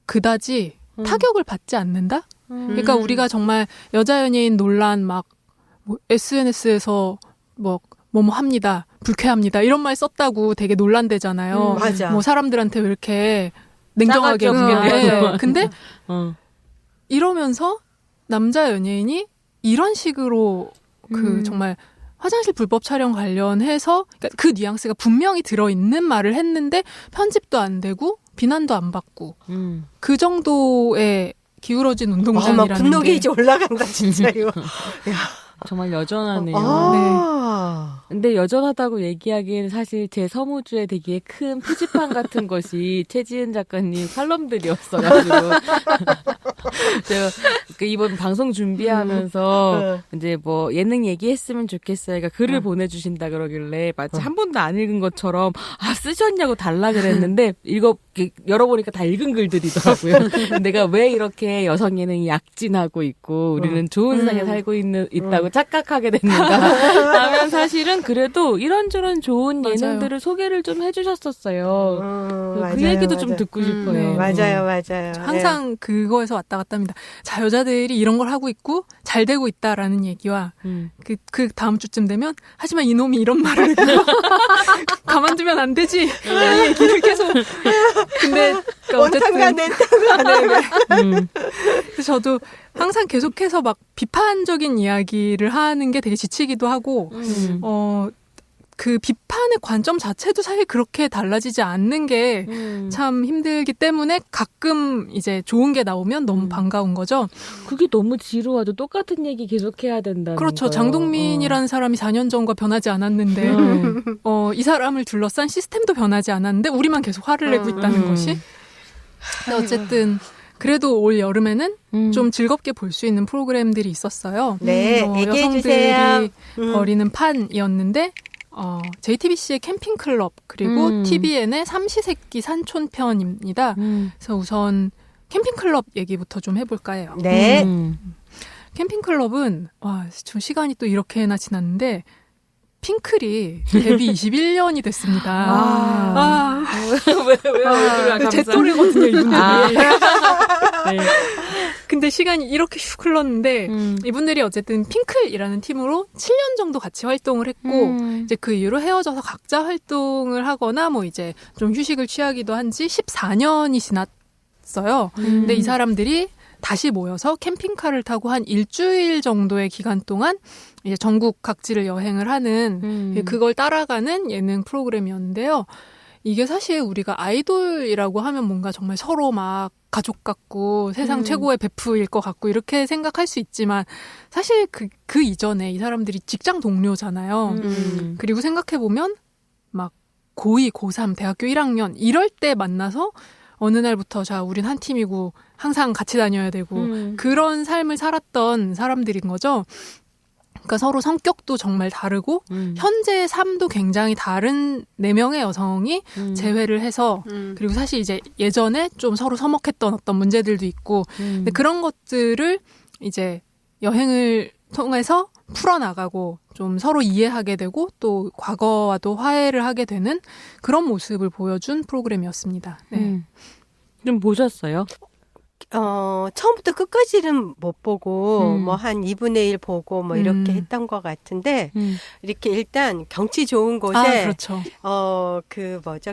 그다지 타격을 받지 않는다? 그러니까 우리가 정말 여자 연예인 논란 막 뭐 SNS에서 뭐뭐 합니다. 불쾌합니다. 이런 말 썼다고 되게 논란되잖아요. 맞아. 뭐 사람들한테 왜 이렇게 냉정하게 싸가지 보게 없게 돼. 근데 이러면서 남자 연예인이 이런 식으로 그 정말 화장실 불법 촬영 관련해서 그러니까 그 뉘앙스가 분명히 들어있는 말을 했는데 편집도 안 되고 비난도 안 받고 그 정도의 기울어진 운동장이라는 막 분노 게 게이지 올라간다 진짜 이거. 야. 정말 여전하네요. 근데 여전하다고 얘기하기에는 사실 제 서무주에 되게 큰 표지판 같은 것이 최지은 작가님 칼럼들이었어가지고 제가 이번 방송 준비하면서 이제 뭐 예능 얘기했으면 좋겠어요. 그러니까 글을 보내주신다 그러길래 마치 한 번도 안 읽은 것처럼 쓰셨냐고 달라 그랬는데 열어보니까 다 읽은 글들이더라고요. 내가 왜 이렇게 여성 예능이 약진하고 있고 우리는 좋은 세상에 살고 있다고 착각하게 됐는가 하면 사실은 그래도 이런저런 좋은 예능들을 소개를 좀 해주셨었어요. 맞아요, 그 얘기도 맞아요. 좀 듣고 싶어요. 네, 맞아요. 항상 그거에서 왔다 갔다 합니다. 자, 여자들이 이런 걸 하고 있고 잘 되고 있다라는 얘기와 그 다음 주쯤 되면 하지만 이놈이 이런 말을 했고 가만두면 안 되지 이 얘기를 계속 근데 원탕과 낸탕과 그래서 저도 항상 계속해서 막 비판적인 이야기를 하는 게 되게 지치기도 하고 그 비판의 관점 자체도 사실 그렇게 달라지지 않는 게 참 힘들기 때문에 가끔 이제 좋은 게 나오면 너무 반가운 거죠. 그게 너무 지루하죠. 똑같은 얘기 계속 해야 된다는 그렇죠. 거예요. 장동민이라는 사람이 4년 전과 변하지 않았는데 이 사람을 둘러싼 시스템도 변하지 않았는데 우리만 계속 화를 내고 있다는 것이. 근데 어쨌든 그래도 올 여름에는 좀 즐겁게 볼 수 있는 프로그램들이 있었어요. 네, 얘기해 주세요. 여성들이 벌이는 판이었는데 JTBC의 캠핑클럽 그리고 TVN의 삼시세끼 산촌편입니다. 그래서 우선 캠핑클럽 얘기부터 좀 해볼까 해요. 네. 캠핑클럽은 좀 시간이 또 이렇게나 지났는데 핑클이 데뷔 21년이 됐습니다. 왜 제 또래거든요, 이분들이. 네. 근데 시간이 이렇게 슉 흘렀는데 이분들이 어쨌든 핑클이라는 팀으로 7년 정도 같이 활동을 했고 이제 그 이후로 헤어져서 각자 활동을 하거나 뭐 이제 좀 휴식을 취하기도 한 지 14년이 지났어요. 근데 이 사람들이 다시 모여서 캠핑카를 타고 한 일주일 정도의 기간 동안 이제 전국 각지를 여행을 하는 그걸 따라가는 예능 프로그램이었는데요. 이게 사실 우리가 아이돌이라고 하면 뭔가 정말 서로 막 가족 같고 세상 최고의 베프일 것 같고 이렇게 생각할 수 있지만 사실 그 이전에 이 사람들이 직장 동료잖아요. 그리고 생각해보면 막 고2, 고3, 대학교 1학년 이럴 때 만나서 어느 날부터 자 우린 한 팀이고 항상 같이 다녀야 되고 그런 삶을 살았던 사람들인 거죠. 그러니까 서로 성격도 정말 다르고 현재의 삶도 굉장히 다른 4명의 여성이 재회를 해서 그리고 사실 이제 예전에 좀 서로 서먹했던 어떤 문제들도 있고 근데 그런 것들을 이제 여행을 통해서 풀어나가고 좀 서로 이해하게 되고 또 과거와도 화해를 하게 되는 그런 모습을 보여준 프로그램이었습니다. 네. 좀 보셨어요? 처음부터 끝까지는 못 보고, 뭐, 한 2분의 1 보고, 뭐, 이렇게 했던 것 같은데, 이렇게 일단 경치 좋은 곳에, 그렇죠.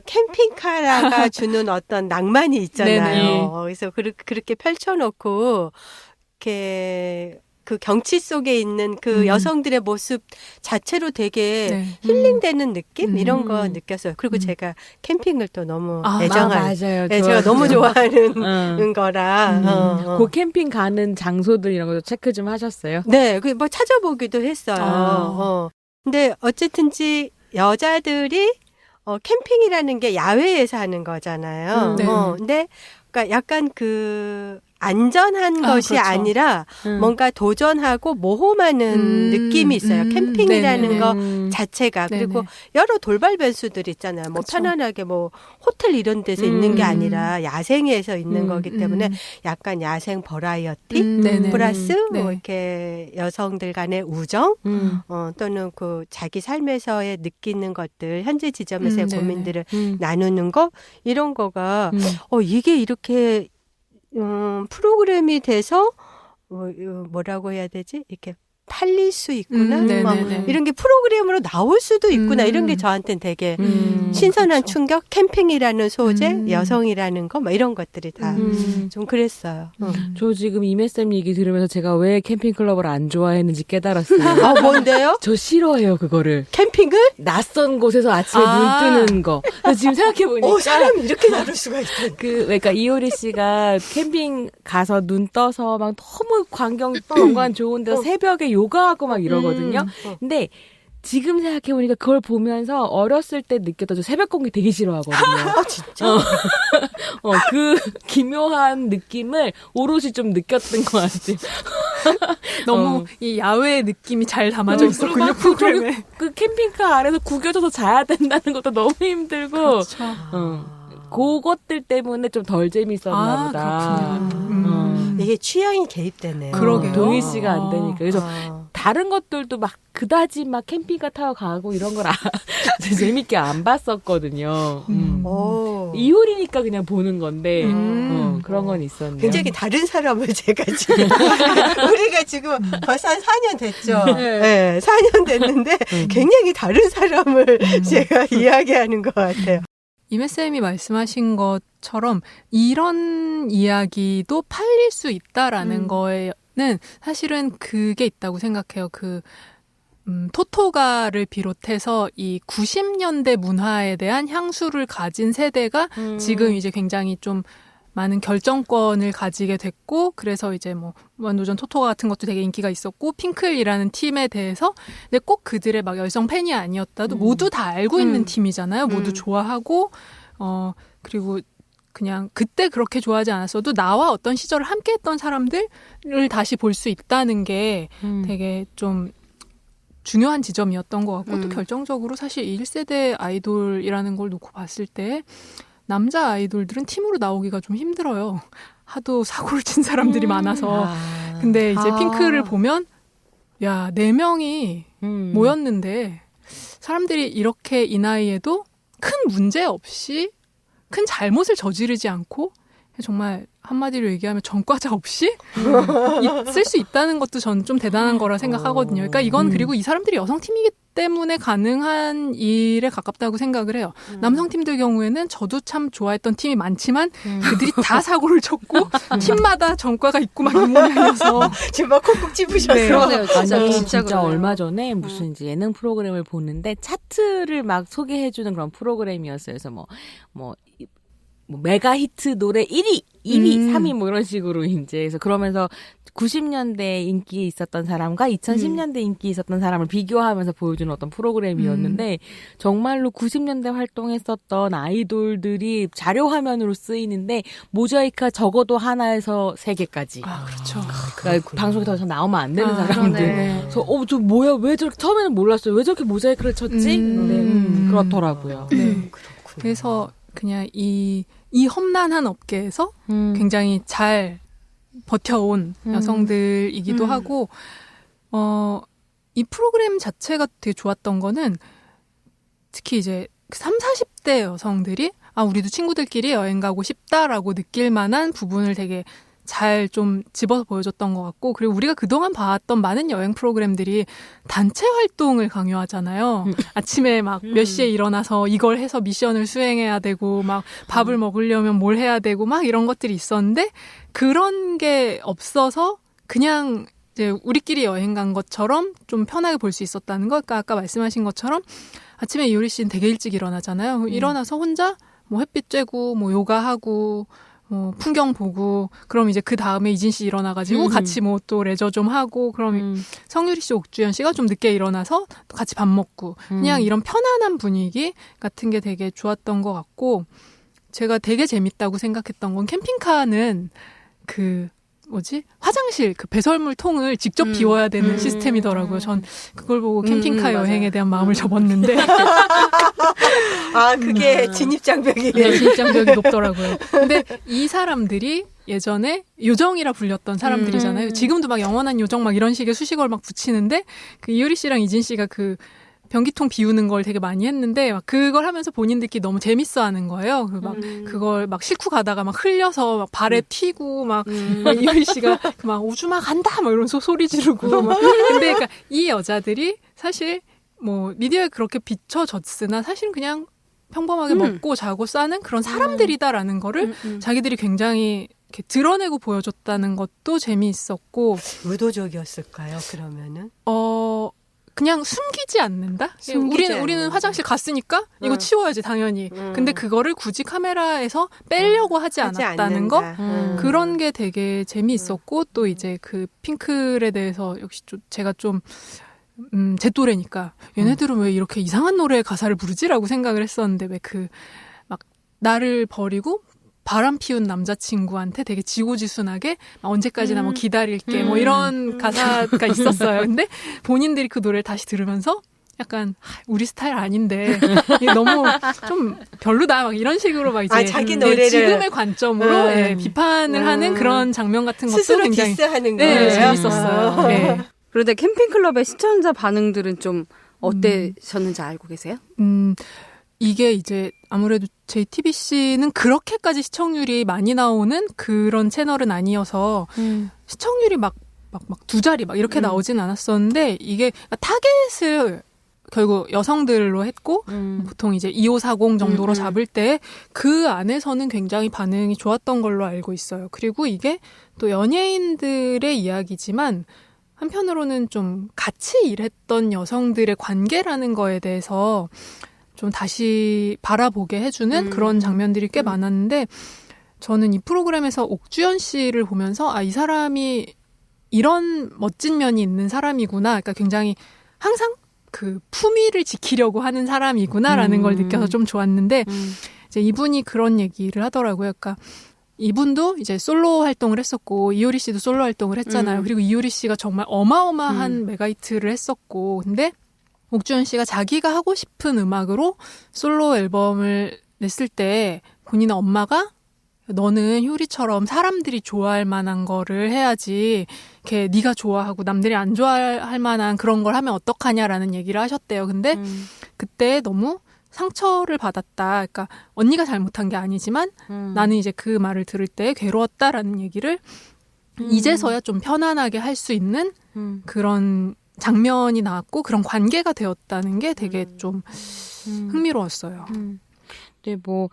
캠핑카라가 주는 어떤 낭만이 있잖아요. 네네. 그래서 그렇게 펼쳐놓고, 이렇게, 그 경치 속에 있는 그 여성들의 모습 자체로 되게 힐링되는 느낌? 이런 거 느꼈어요. 그리고 제가 캠핑을 또 너무 애정한. 맞아요. 네, 제가 너무 좋아하는 거라. 그 캠핑 가는 장소들 이런 것도 체크 좀 하셨어요? 네, 뭐 찾아보기도 했어요. 근데 어쨌든지 여자들이 캠핑이라는 게 야외에서 하는 거잖아요. 네. 근데 그러니까 약간 안전한 것이 그렇죠. 아니라 뭔가 도전하고 모험하는 느낌이 있어요. 캠핑이라는 네네네. 거 자체가. 그리고 네네. 여러 돌발 변수들 있잖아요. 뭐 그렇죠. 편안하게 뭐 호텔 이런 데서 있는 게 아니라 야생에서 있는 거기 때문에 약간 야생 버라이어티 네네. 플러스 네. 뭐 이렇게 여성들 간의 우정 또는 그 자기 삶에서의 느끼는 것들 현재 지점에서의 네네. 고민들을 나누는 거 이런 거가 이게 이렇게 프로그램이 돼서 뭐라고 해야 되지? 이렇게 팔릴 수 있구나. 막 네네네. 이런 게 프로그램으로 나올 수도 있구나. 이런 게 저한테는 되게 신선한 그렇죠. 충격. 캠핑이라는 소재, 여성이라는 거, 막 이런 것들이 다 좀 그랬어요. 저 지금 이매쌤 얘기 들으면서 제가 왜 캠핑 클럽을 안 좋아했는지 깨달았어요. 아, 뭔데요? 저 싫어해요, 그거를. 캠핑을? 낯선 곳에서 아침에 눈 뜨는 거. 그래서 지금 생각해보니까. 사람이 이렇게 다를 수가 있다. 그러니까 이효리 씨가 캠핑 가서 눈 떠서 막 너무 경관 좋은 데서 새벽에 요가하고 막 이러거든요. 근데 지금 생각해보니까 그걸 보면서 어렸을 때 느꼈던 저 새벽 공기 되게 싫어하거든요. 아, 진짜? 그 기묘한 느낌을 오롯이 좀 느꼈던 것 같아요. 너무 이 야외 느낌이 잘 담아져 있었군요, 프로그램에. 그 캠핑카 아래서 구겨져서 자야 된다는 것도 너무 힘들고. 그렇죠. 그것들 때문에 좀 덜 재밌었나 보다. 그렇군요. 이게 취향이 개입되네요. 그러게요. 동의 씨가 안 되니까. 그래서 아. 다른 것들도 막 그다지 막 캠핑카 타고 가고 이런 걸 재밌게 안 봤었거든요. 이효리니까 그냥 보는 건데 그런 건 있었네요. 굉장히 다른 사람을 제가 지금 우리가 지금 벌써 한 4년 됐죠. 네, 4년 됐는데 굉장히 다른 사람을 제가 이야기하는 것 같아요. 이매쌤이 말씀하신 것처럼 이런 이야기도 팔릴 수 있다라는 거에는 사실은 그게 있다고 생각해요. 토토가를 비롯해서 이 90년대 문화에 대한 향수를 가진 세대가 지금 이제 굉장히 좀 많은 결정권을 가지게 됐고, 그래서 이제 뭐 무한도전 토토가 같은 것도 되게 인기가 있었고, 핑클이라는 팀에 대해서 근데 꼭 그들의 막 열성 팬이 아니었다도 모두 다 알고 있는 팀이잖아요. 모두 좋아하고 그리고 그냥 그때 그렇게 좋아하지 않았어도 나와 어떤 시절을 함께했던 사람들을 다시 볼 수 있다는 게 되게 좀 중요한 지점이었던 것 같고, 또 결정적으로 사실 1세대 아이돌이라는 걸 놓고 봤을 때 남자 아이돌들은 팀으로 나오기가 좀 힘들어요. 하도 사고를 친 사람들이 많아서. 근데 이제 핑크를 보면 야, 4명이 모였는데 사람들이 이렇게 이 나이에도 큰 문제 없이 큰 잘못을 저지르지 않고 정말 한마디로 얘기하면 전과자 없이 있을 수 있다는 것도 전 좀 대단한 거라 생각하거든요. 그러니까 이건 그리고 이 사람들이 여성팀이기 때문에 가능한 일에 가깝다고 생각을 해요. 남성팀들 경우에는 저도 참 좋아했던 팀이 많지만 그들이 다 사고를 쳤고 팀마다 전과가 있고 막 이 모양이어서 지금 막 콕콕 찝으셨어. 네. 그러네요, 아니, 진짜 진짜 그러네요. 얼마 전에 무슨 이제 예능 프로그램을 보는데 차트를 막 소개해주는 그런 프로그램이었어요. 그래서 뭐 메가 히트 노래 1위, 2위, 3위 뭐 이런 식으로 이제 그래서 그러면서 90년대 인기 있었던 사람과 2010년대 인기 있었던 사람을 비교하면서 보여주는 어떤 프로그램이었는데 정말로 90년대 활동했었던 아이돌들이 자료 화면으로 쓰이는데 모자이크가 적어도 하나에서 3개까지. 아, 그렇죠. 그러니까 방송에 더 이상 나오면 안 되는 아, 사람들. 네. 그래서 저 뭐야 왜 저렇게 처음에는 몰랐어요. 왜 저렇게 모자이크를 쳤지? 근데 그렇더라고요. 네. 그래서 그냥 이 험난한 업계에서 굉장히 잘 버텨온 여성들이기도 하고, 이 프로그램 자체가 되게 좋았던 거는 특히 이제 30, 40대 여성들이 우리도 친구들끼리 여행 가고 싶다라고 느낄 만한 부분을 되게 잘 좀 집어서 보여줬던 것 같고, 그리고 우리가 그동안 봐왔던 많은 여행 프로그램들이 단체 활동을 강요하잖아요. 아침에 막 몇 시에 일어나서 이걸 해서 미션을 수행해야 되고, 막 밥을 먹으려면 뭘 해야 되고, 막 이런 것들이 있었는데, 그런 게 없어서 그냥 이제 우리끼리 여행 간 것처럼 좀 편하게 볼 수 있었다는 거. 그러니까 아까 말씀하신 것처럼 아침에 이효리 씨는 되게 일찍 일어나잖아요. 일어나서 혼자 뭐 햇빛 쬐고, 뭐 요가하고, 풍경 보고, 그럼 이제 그 다음에 이진 씨 일어나가지고 같이 뭐 또 레저 좀 하고, 그럼 성유리 씨, 옥주현 씨가 좀 늦게 일어나서 또 같이 밥 먹고, 그냥 이런 편안한 분위기 같은 게 되게 좋았던 것 같고, 제가 되게 재밌다고 생각했던 건 캠핑카는 화장실 배설물 통을 직접 비워야 되는 시스템이더라고요. 전 그걸 보고 캠핑카 여행에 대한 마음을 접었는데. 그게 진입장벽이에요. 네, 진입장벽이 높더라고요. 근데 이 사람들이 예전에 요정이라 불렸던 사람들이잖아요. 지금도 막 영원한 요정 막 이런 식의 수식어를 막 붙이는데, 이효리 씨랑 이진 씨가 변기통 비우는 걸 되게 많이 했는데 막 그걸 하면서 본인들끼리 너무 재밌어하는 거예요. 막 그걸 막 싣고 가다가 막 흘려서 막 발에 튀고 막 이효리 씨가 막 오줌아 간다 막 이러면서 소리 지르고 막 근데 그러니까 이 여자들이 사실 뭐 미디어에 그렇게 비춰졌으나 사실은 그냥 평범하게 먹고 자고 싸는 그런 사람들이다라는 거를 자기들이 굉장히 이렇게 드러내고 보여줬다는 것도 재미있었고 의도적이었을까요? 그러면은 그냥 숨기지 않는다. 우리는 화장실 갔으니까 이거 치워야지 당연히. 근데 그거를 굳이 카메라에서 빼려고 하지 않았다는 거 그런 게 되게 재미있었고 또 이제 그 핑클에 대해서 역시 제가 좀 제 또래니까 얘네들은 왜 이렇게 이상한 노래의 가사를 부르지라고 생각을 했었는데 왜 막 나를 버리고 바람 피운 남자친구한테 되게 지고지순하게 언제까지나 뭐 기다릴게 뭐 이런 가사가 있었어요. 근데 본인들이 그 노래를 다시 들으면서 약간 우리 스타일 아닌데 너무 좀 별로다 막 이런 식으로 막 이제 자기 노래를 지금의 관점으로 비판을 하는 그런 장면 같은 것도 스스로 굉장히 디스하는 거예요. 재밌었어요. 네. 그런데 캠핑클럽의 시청자 반응들은 좀 어때셨는지 알고 계세요? 이게 이제 아무래도 JTBC는 그렇게까지 시청률이 많이 나오는 그런 채널은 아니어서 시청률이 막 두 자리 막 이렇게 나오진 않았었는데 이게 타겟을 결국 여성들로 했고 보통 이제 2540 정도로 잡을 때 그 안에서는 굉장히 반응이 좋았던 걸로 알고 있어요. 그리고 이게 또 연예인들의 이야기지만 한편으로는 좀 같이 일했던 여성들의 관계라는 거에 대해서 좀 다시 바라보게 해주는 그런 장면들이 꽤 많았는데 저는 이 프로그램에서 옥주연 씨를 보면서 이 사람이 이런 멋진 면이 있는 사람이구나. 그러니까 굉장히 항상 그 품위를 지키려고 하는 사람이구나라는 걸 느껴서 좀 좋았는데 이제 이분이 그런 얘기를 하더라고요. 그러니까 이분도 이제 솔로 활동을 했었고 이효리 씨도 솔로 활동을 했잖아요. 그리고 이효리 씨가 정말 어마어마한 메가히트를 했었고 근데 옥주연 씨가 자기가 하고 싶은 음악으로 솔로 앨범을 냈을 때 본인의 엄마가 너는 효리처럼 사람들이 좋아할 만한 거를 해야지 이렇게 네가 좋아하고 남들이 안 좋아할 만한 그런 걸 하면 어떡하냐라는 얘기를 하셨대요. 근데 그때 너무 상처를 받았다. 그러니까 언니가 잘못한 게 아니지만 나는 이제 그 말을 들을 때 괴로웠다라는 얘기를 이제서야 좀 편안하게 할 수 있는 그런 장면이 나왔고 그런 관계가 되었다는 게 되게 좀 흥미로웠어요. 근데 뭐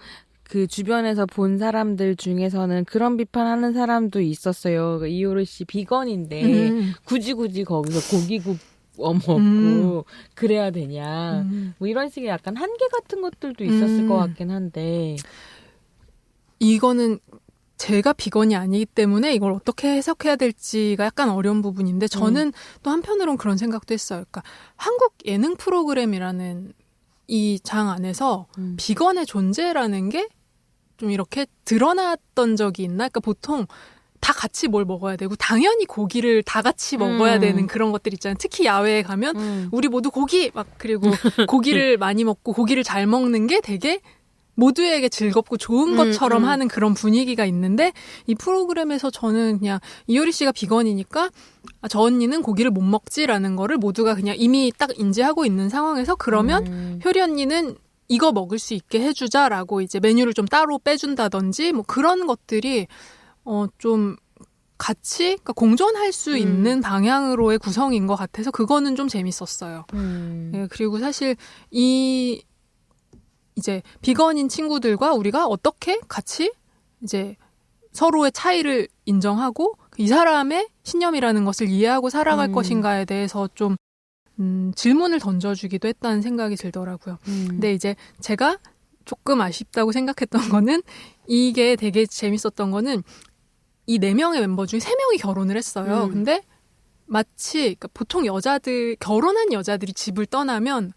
그 주변에서 본 사람들 중에서는 그런 비판하는 사람도 있었어요. 이효리 씨 비건인데 굳이 거기서 고기 구워 먹고 그래야 되냐. 뭐 이런 식의 약간 한계 같은 것들도 있었을 것 같긴 한데 이거는 제가 비건이 아니기 때문에 이걸 어떻게 해석해야 될지가 약간 어려운 부분인데 저는 또 한편으로는 그런 생각도 했어요. 그러니까 한국 예능 프로그램이라는 이 장 안에서 비건의 존재라는 게 좀 이렇게 드러났던 적이 있나? 그러니까 보통 다 같이 뭘 먹어야 되고 당연히 고기를 다 같이 먹어야 되는 그런 것들 있잖아요. 특히 야외에 가면 우리 모두 고기 막 그리고 고기를 많이 먹고 고기를 잘 먹는 게 되게 모두에게 즐겁고 좋은 것처럼 하는 그런 분위기가 있는데 이 프로그램에서 저는 그냥 이효리 씨가 비건이니까 저 언니는 고기를 못 먹지라는 거를 모두가 그냥 이미 딱 인지하고 있는 상황에서 그러면 효리 언니는 이거 먹을 수 있게 해주자라고 이제 메뉴를 좀 따로 빼준다든지 뭐 그런 것들이 좀 같이 그러니까 공존할 수 있는 방향으로의 구성인 것 같아서 그거는 좀 재밌었어요. 네, 그리고 사실 이제 비건인 친구들과 우리가 어떻게 같이 이제 서로의 차이를 인정하고 이 사람의 신념이라는 것을 이해하고 살아갈 것인가에 대해서 좀 질문을 던져주기도 했다는 생각이 들더라고요. 근데 이제 제가 조금 아쉽다고 생각했던 거는 이게 되게 재밌었던 거는 이 4명의 멤버 중에 3명이 결혼을 했어요. 근데 마치 그러니까 보통 결혼한 여자들이 집을 떠나면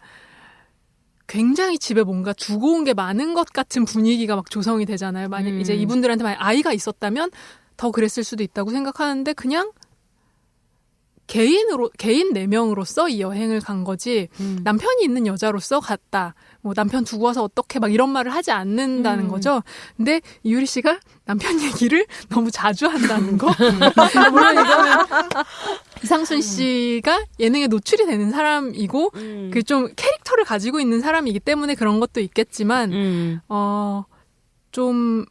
굉장히 집에 뭔가 두고 온 게 많은 것 같은 분위기가 막 조성이 되잖아요. 만약 이제 이분들한테 만약 아이가 있었다면 더 그랬을 수도 있다고 생각하는데 그냥 개인 4명으로서 이 여행을 간 거지 남편이 있는 여자로서 갔다. 뭐 남편 두고 와서 어떻게 막 이런 말을 하지 않는다는 거죠. 근데 이유리 씨가 남편 얘기를 너무 자주 한다는 거. 물론 이거는 이상순 씨가 예능에 노출이 되는 사람이고 그 좀 캐릭터를 가지고 있는 사람이기 때문에 그런 것도 있겠지만 좀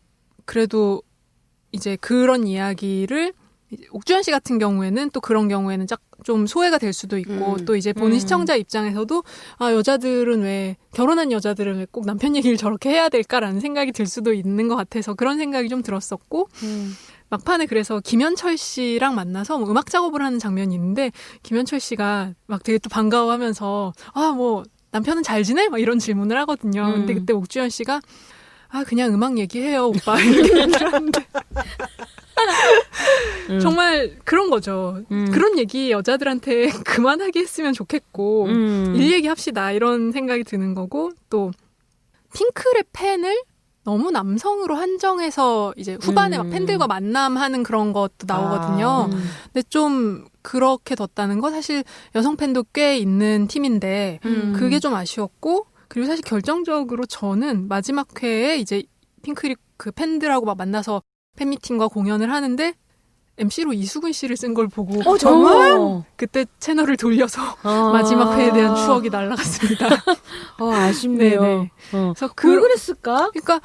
그래도 이제 그런 이야기를 옥주현 씨 같은 경우에는 또 그런 경우에는 좀 소외가 될 수도 있고 또 이제 보는 시청자 입장에서도 여자들은 왜 결혼한 여자들은 왜 꼭 남편 얘기를 저렇게 해야 될까라는 생각이 들 수도 있는 것 같아서 그런 생각이 좀 들었었고 막판에 그래서 김현철 씨랑 만나서 뭐 음악 작업을 하는 장면이 있는데 김현철 씨가 막 되게 또 반가워하면서 뭐 남편은 잘 지내? 막 이런 질문을 하거든요. 근데 그때 옥주현 씨가 그냥 음악 얘기해요, 오빠. 이렇게 들었는데. 정말 그런 거죠. 그런 얘기 여자들한테 그만하게 했으면 좋겠고 일 얘기합시다 이런 생각이 드는 거고 또 핑클의 팬을 너무 남성으로 한정해서 이제 후반에 막 팬들과 만남하는 그런 것도 나오거든요. 근데 좀 그렇게 뒀다는 거 사실 여성 팬도 꽤 있는 팀인데 그게 좀 아쉬웠고 그리고 사실 결정적으로 저는 마지막 회에 이제 핑클이 그 팬들하고 막 만나서 팬미팅과 공연을 하는데 MC로 이수근 씨를 쓴 걸 보고 정말? 그때 채널을 돌려서 마지막 회에 대한 추억이 날아갔습니다. 아쉽네요. 그래서 왜 그랬을까? 그러니까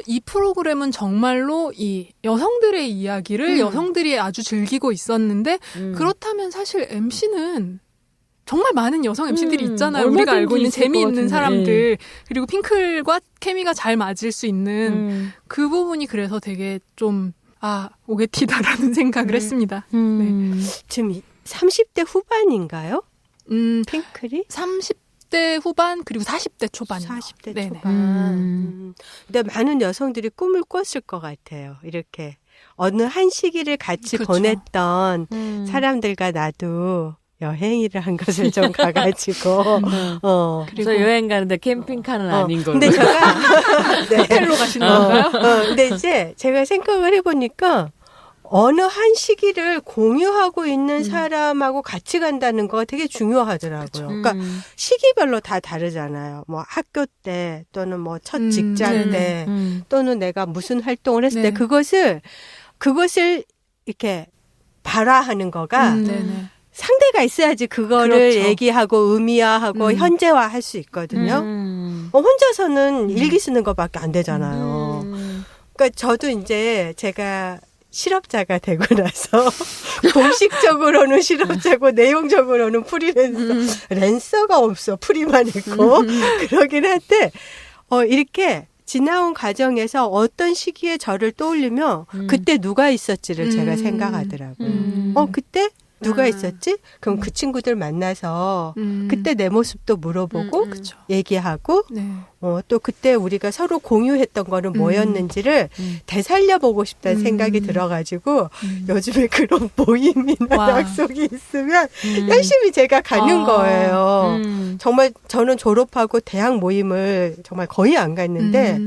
이 프로그램은 정말로 이 여성들의 이야기를 여성들이 아주 즐기고 있었는데 그렇다면 사실 MC는 정말 많은 여성 MC들이 있잖아요. 우리가 알고 있는 재미있는 사람들. 그리고 핑클과 케미가 잘 맞을 수 있는 그 부분이 그래서 되게 좀 오게티다라는 생각을 했습니다. 네. 지금 30대 후반인가요? 핑클이? 30대 후반 그리고 40대 초반이요. 40대 네네. 초반. 근데 많은 여성들이 꿈을 꿨을 것 같아요. 이렇게 어느 한 시기를 같이 그렇죠. 보냈던 사람들과 나도 여행을 한 것을 좀 가가지고 그래서 여행 가는데 캠핑카는 아닌 걸로. 근데 제가 호텔로 가시는 건가요? 근데 이제 제가 생각을 해보니까 어느 한 시기를 공유하고 있는 사람하고 같이 간다는 거 되게 중요하더라고요. 그러니까 시기별로 다 다르잖아요. 뭐 학교 때 또는 뭐 첫 직장 때 또는 내가 무슨 활동을 했을 때 그것을 이렇게 발화하는 거가 상대가 있어야지 그거를 그렇죠. 얘기하고 의미화하고 현재화할 수 있거든요. 혼자서는 일기 쓰는 것밖에 안 되잖아요. 그러니까 저도 이제 제가 실업자가 되고 나서 공식적으로는 실업자고 내용적으로는 프리랜서. 랜서가 없어. 프리만 있고. 그러긴 한데 이렇게 지나온 과정에서 어떤 시기에 저를 떠올리면 그때 누가 있었지를 제가 생각하더라고요. 그때 누가 있었지? 그럼 그 친구들 만나서 그때 내 모습도 물어보고 얘기하고 또 그때 우리가 서로 공유했던 거는 뭐였는지를 되살려보고 싶다는 생각이 들어가지고 요즘에 그런 모임이나 약속이 있으면 열심히 제가 가는 거예요. 정말 저는 졸업하고 대학 모임을 정말 거의 안 갔는데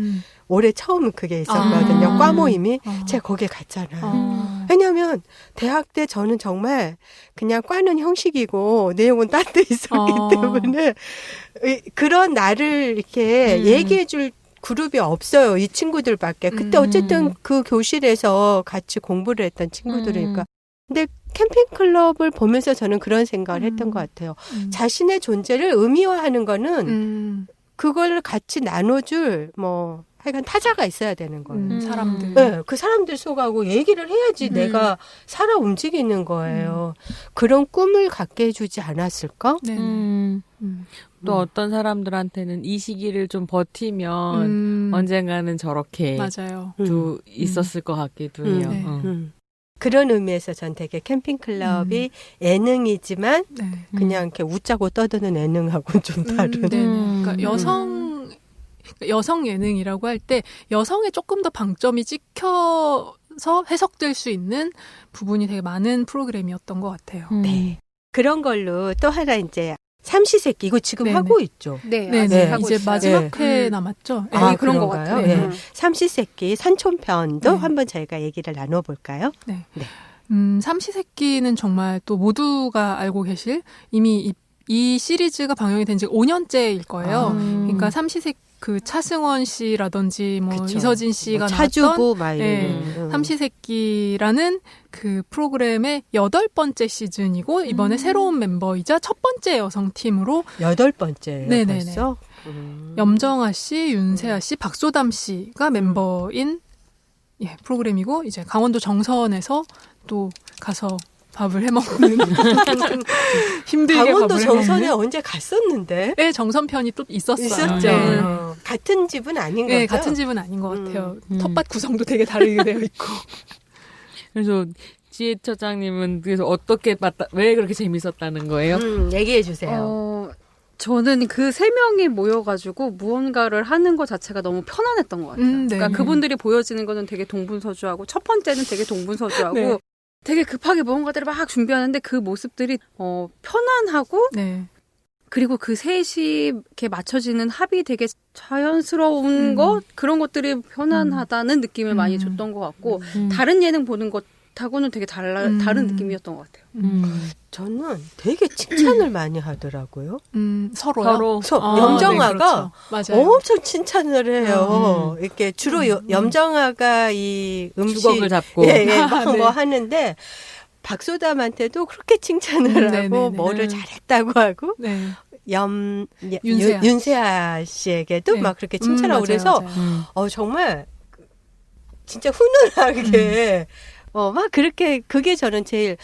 올해 처음 그게 있었거든요. 과 모임이. 제가 거기에 갔잖아요. 왜냐하면 대학 때 저는 정말 그냥 과는 형식이고 내용은 딴 데 있었기 때문에 그런 나를 이렇게 얘기해 줄 그룹이 없어요. 이 친구들밖에. 그때 어쨌든 그 교실에서 같이 공부를 했던 친구들이니까. 근데 캠핑클럽을 보면서 저는 그런 생각을 했던 것 같아요. 자신의 존재를 의미화하는 거는 그걸 같이 나눠줄 하여간 타자가 있어야 되는 거예요. 사람들. 네, 그 사람들 속하고 얘기를 해야지 내가 살아 움직이는 거예요. 그런 꿈을 갖게 해주지 않았을까? 네. 또 어떤 사람들한테는 이 시기를 좀 버티면 언젠가는 저렇게 맞아요. 또 있었을 것 같기도 해요. 네. 그런 의미에서 전 되게 캠핑클럽이 예능이지만 그냥 이렇게 웃자고 떠드는 예능하고는 좀 다른. 그러니까 여성 예능이라고 할 때 여성의 조금 더 방점이 찍혀서 해석될 수 있는 부분이 되게 많은 프로그램이었던 것 같아요. 네. 그런 걸로 또 하나 이제 삼시세끼 이거 지금 네네. 하고 있죠. 네. 하고 이제 있어요. 마지막 회 남았죠. 아, 그런 것 그런가요? 같아요. 네. 삼시세끼 산촌편도 네. 한번 저희가 얘기를 나눠볼까요? 네. 삼시세끼는 정말 또 모두가 알고 계실 이미 이 시리즈가 방영이 된 지 5년째일 거예요. 그러니까 그 차승원 씨라든지 뭐 그쵸. 이서진 씨가 뭐 나왔던 차주부 막 예, 이런. 삼시세끼라는 그 프로그램의 8번째 시즌이고 이번에 새로운 멤버이자 첫 번째 여성팀으로 8번째예요. 네네네. 벌써? 염정아 씨, 윤세아 씨, 박소담 씨가 멤버인 예, 프로그램이고 이제 강원도 정선에서 또 가서 밥을 해먹는 힘들게 강원도 밥을 정선에 해먹는 언제 갔었는데? 네, 정선편이 또 있었어요. 있었죠. 네. 같은 집은 아닌 네, 거죠? 같은 집은 아닌 것 같아요. 텃밭 구성도 되게 다르게 되어 있고. 그래서 지혜처장님은 그래서 어떻게 봤다, 왜 그렇게 재밌었다는 거예요? 얘기해 주세요. 저는 그 3명이 모여가지고 무언가를 하는 것 자체가 너무 편안했던 것 같아요. 네. 그러니까 그분들이 보여지는 거는 되게 동분서주하고 첫 번째는 되게 동분서주하고 네. 되게 급하게 무언가들을 막 준비하는데 그 모습들이 편안하고 네. 그리고 그 셋이 이렇게 맞춰지는 합이 되게 자연스러운 것 그런 것들이 편안하다는 느낌을 많이 줬던 것 같고 다른 예능 보는 것하고는 되게 다른 느낌이었던 것 같아요. 저는 되게 칭찬을 많이 하더라고요. 서로요? 염정아가 네, 그렇죠. 맞아요. 엄청 칭찬을 해요. 이렇게 주로 염정아가 이 음식 주걱을 잡고 뭐 네. 하는데 박소담한테도 그렇게 칭찬을 하고 네네네. 뭐를 잘했다고 하고 네. 윤세아 씨에게도 네. 막 그렇게 칭찬하고 맞아요, 그래서 맞아요. 정말 진짜 훈훈하게 막 그렇게 그게 저는 제일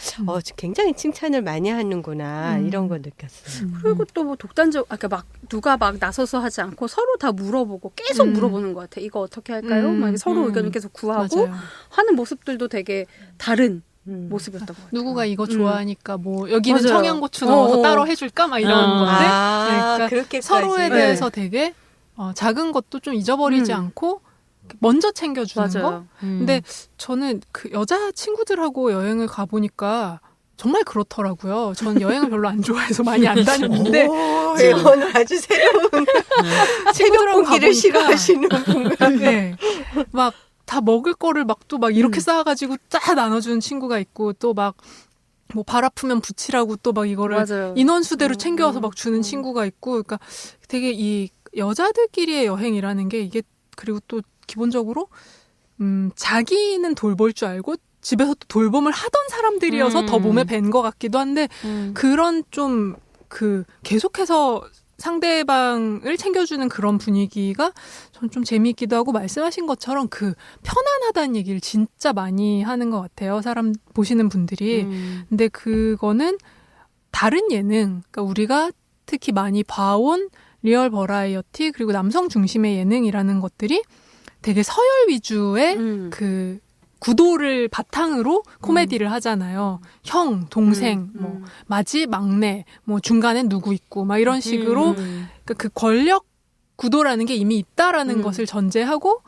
굉장히 칭찬을 많이 하는구나 이런 거 느꼈어요. 그리고 또 뭐 독단적, 아까 막 누가 막 나서서 하지 않고 서로 다 물어보고 계속 물어보는 것 같아. 이거 어떻게 할까요? 막 서로 의견을 계속 구하고 맞아요. 하는 모습들도 되게 다른 모습이었던 것 같아요. 누구가 이거 좋아하니까 뭐 여기는 맞아요. 청양고추 넣어서 따로 해줄까 막 이런 건데 그러니까 그렇게까지. 서로에 대해서 되게 작은 것도 좀 잊어버리지 않고 먼저 챙겨주는 거. 맞아요. 근데 저는 그 여자 친구들하고 여행을 가보니까 정말 그렇더라고요. 전 여행을 별로 안 좋아해서 많이 안 다녔는데 오늘 아주 새로운 새벽 공기를 싫어하시는 분과 네. 막 다 먹을 거를 막 또 막 이렇게 쌓아가지고 쫙 나눠주는 친구가 있고 또 막 뭐 발 아프면 붙이라고 또 막 이거를 맞아요. 인원수대로 챙겨와서 막 주는 친구가 있고 그러니까 되게 이 여자들끼리의 여행이라는 게 이게 그리고 또 기본적으로 자기는 돌볼 줄 알고 집에서 또 돌봄을 하던 사람들이어서 더 몸에 밴 것 같기도 한데 그런 좀 그 계속해서 상대방을 챙겨주는 그런 분위기가 전 좀 재미있기도 하고 말씀하신 것처럼 그 편안하다는 얘기를 진짜 많이 하는 것 같아요. 사람 보시는 분들이. 근데 그거는 다른 예능, 그러니까 우리가 특히 많이 봐온 리얼 버라이어티 그리고 남성 중심의 예능이라는 것들이 되게 서열 위주의 그 구도를 바탕으로 코미디를 하잖아요. 형, 동생, 뭐 마지, 막내, 뭐 중간에 누구 있고 막 이런 식으로 그러니까 그 권력 구도라는 게 이미 있다라는 것을 전제하고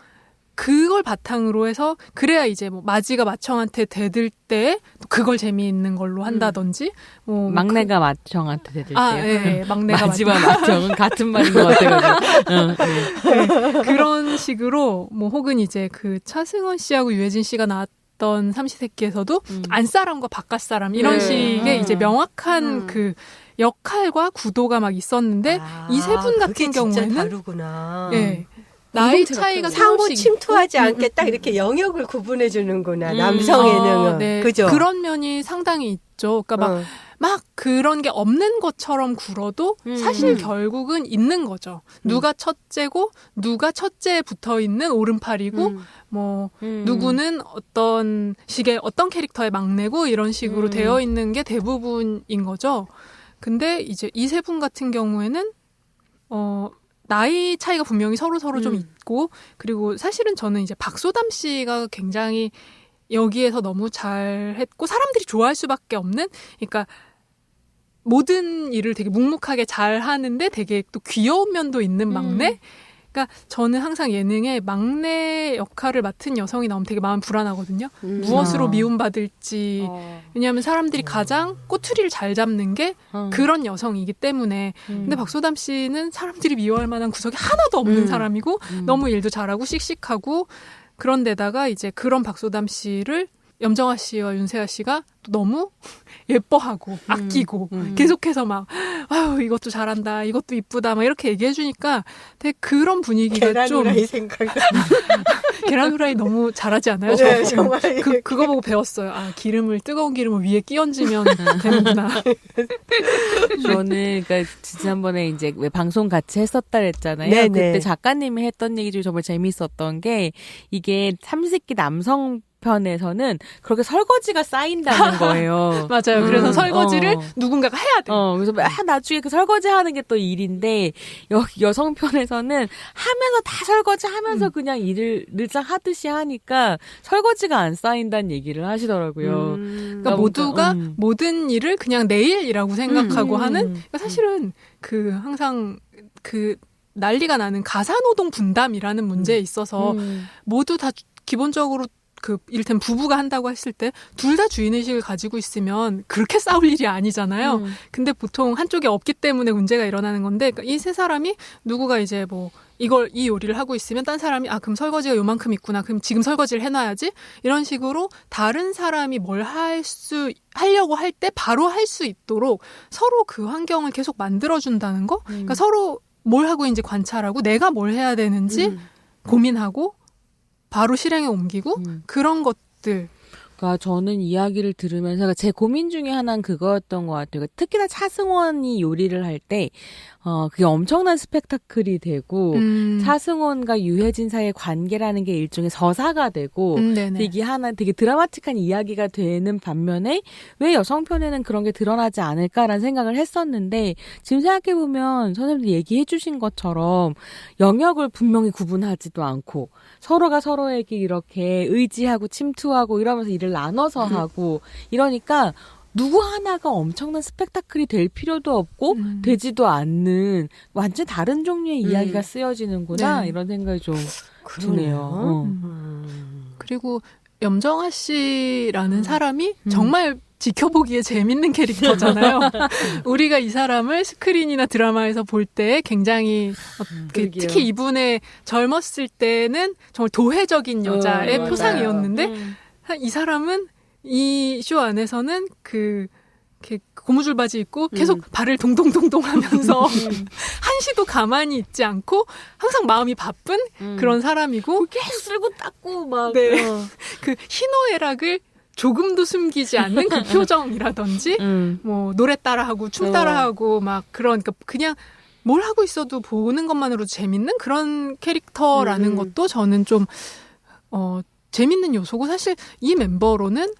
그걸 바탕으로 해서 그래야 이제 뭐 마지가 마청한테 대들 때 그걸 재미있는 걸로 한다든지 뭐 막내가 마청한테 대들 때요. 네, 막내가 마지막 마청은 같은 말인 것 같아가지고. 네, 그런 식으로 뭐 혹은 이제 그 차승원 씨하고 유해진 씨가 나왔던 삼시세끼에서도 안사람과 바깥사람 이런 식의 이제 명확한 그 역할과 구도가 막 있었는데 이 세 분 같은 경우에는 진짜 다르구나. 네, 나이 차이가 상호 조금씩 침투하지 않게 딱 이렇게 영역을 구분해 주는구나. 남성 예능은. 네. 그죠? 그런 면이 상당히 있죠. 그러니까 막 그런 게 없는 것처럼 굴어도 사실 결국은 있는 거죠. 누가 첫째고 누가 첫째에 붙어 있는 오른팔이고 뭐 누구는 어떤 식의 어떤 캐릭터의 막내고 이런 식으로 되어 있는 게 대부분인 거죠. 근데 이제 이 세 분 같은 경우에는 나이 차이가 분명히 서로 좀 있고 그리고 사실은 저는 이제 박소담 씨가 굉장히 여기에서 너무 잘했고 사람들이 좋아할 수밖에 없는 그러니까 모든 일을 되게 묵묵하게 잘 하는데 되게 또 귀여운 면도 있는 막내. 그러니까 저는 항상 예능에 막내 역할을 맡은 여성이 나오면 되게 마음 불안하거든요. 무엇으로 미움받을지. 왜냐하면 사람들이 가장 꼬투리를 잘 잡는 게 그런 여성이기 때문에. 근데 박소담 씨는 사람들이 미워할 만한 구석이 하나도 없는 사람이고 너무 일도 잘하고 씩씩하고 그런데다가 이제 그런 박소담 씨를 염정아 씨와 윤세아 씨가 또 너무 예뻐하고 아끼고 계속해서 막 아유 이것도 잘한다, 이것도 이쁘다, 막 이렇게 얘기해 주니까 되게 그런 분위기가 계란 좀 후라이 생각나. 계란 후라이 너무 잘하지 않아요? 네, 저 정말. 그거 보고 배웠어요. 아 뜨거운 기름을 위에 끼얹으면 되는구나. 저는 그러니까 지난번에 이제 왜 방송 같이 했었다 그랬잖아요. 네네. 그때 작가님이 했던 얘기 중에 정말 재밌었던 게 이게 30기 남성 편에서는 그렇게 설거지가 쌓인다는 거예요. 맞아요. 그래서 설거지를 누군가가 해야 돼. 그래서 나중에 그 설거지 하는 게 또 일인데, 여성 편에서는 하면서 다 설거지 하면서 그냥 일을 늘상 하듯이 하니까 설거지가 안 쌓인다는 얘기를 하시더라고요. 그러니까 모두가 모든 일을 그냥 내 일이라고 생각하고 하는, 그러니까 사실은 항상 난리가 나는 가사노동 분담이라는 문제에 있어서 모두 다 기본적으로 이를테면 부부가 한다고 했을 때 둘 다 주인의식을 가지고 있으면 그렇게 싸울 일이 아니잖아요. 근데 보통 한쪽이 없기 때문에 문제가 일어나는 건데, 그러니까 이 세 사람이 누구가 이제 이 요리를 하고 있으면 딴 사람이 그럼 설거지가 요만큼 있구나, 그럼 지금 설거지를 해놔야지, 이런 식으로 다른 사람이 뭘 하려고 할 때 바로 할 수 있도록 서로 그 환경을 계속 만들어준다는 거. 그러니까 서로 뭘 하고 있는지 관찰하고 내가 뭘 해야 되는지 고민하고 바로 실행에 옮기고 그런 것들. 그러니까 저는 이야기를 들으면서 제 고민 중에 하나는 그거였던 것 같아요. 특히나 차승원이 요리를 할 때 그게 엄청난 스펙타클이 되고 차승원과 유해진 사이의 관계라는 게 일종의 서사가 되고 이게 하나 되게 드라마틱한 이야기가 되는 반면에 왜 여성 편에는 그런 게 드러나지 않을까라는 생각을 했었는데, 지금 생각해보면 선생님들 얘기해 주신 것처럼 영역을 분명히 구분하지도 않고 서로가 서로에게 이렇게 의지하고 침투하고 이러면서 일을 나눠서 하고 이러니까 누구 하나가 엄청난 스펙타클이 될 필요도 없고 되지도 않는 완전 다른 종류의 이야기가 쓰여지는구나, 이런 생각이 좀 드네요. 그리고 염정아 씨라는 사람이 정말 지켜보기에 재밌는 캐릭터잖아요. 우리가 이 사람을 스크린이나 드라마에서 볼 때 굉장히 특히 이분의 젊었을 때는 정말 도회적인 여자의 표상이었는데 이 사람은 이 쇼 안에서는 고무줄 바지 입고 계속 발을 동동동동 하면서 한시도 가만히 있지 않고 항상 마음이 바쁜 그런 사람이고, 계속 쓸고 닦고 막 그 희노애락을 조금도 숨기지 않는 그 표정이라든지 노래 따라하고 춤 따라하고 막 그냥 뭘 하고 있어도 보는 것만으로도 재밌는 그런 캐릭터라는 것도 저는 좀 재밌는 요소고, 사실 이 멤버로는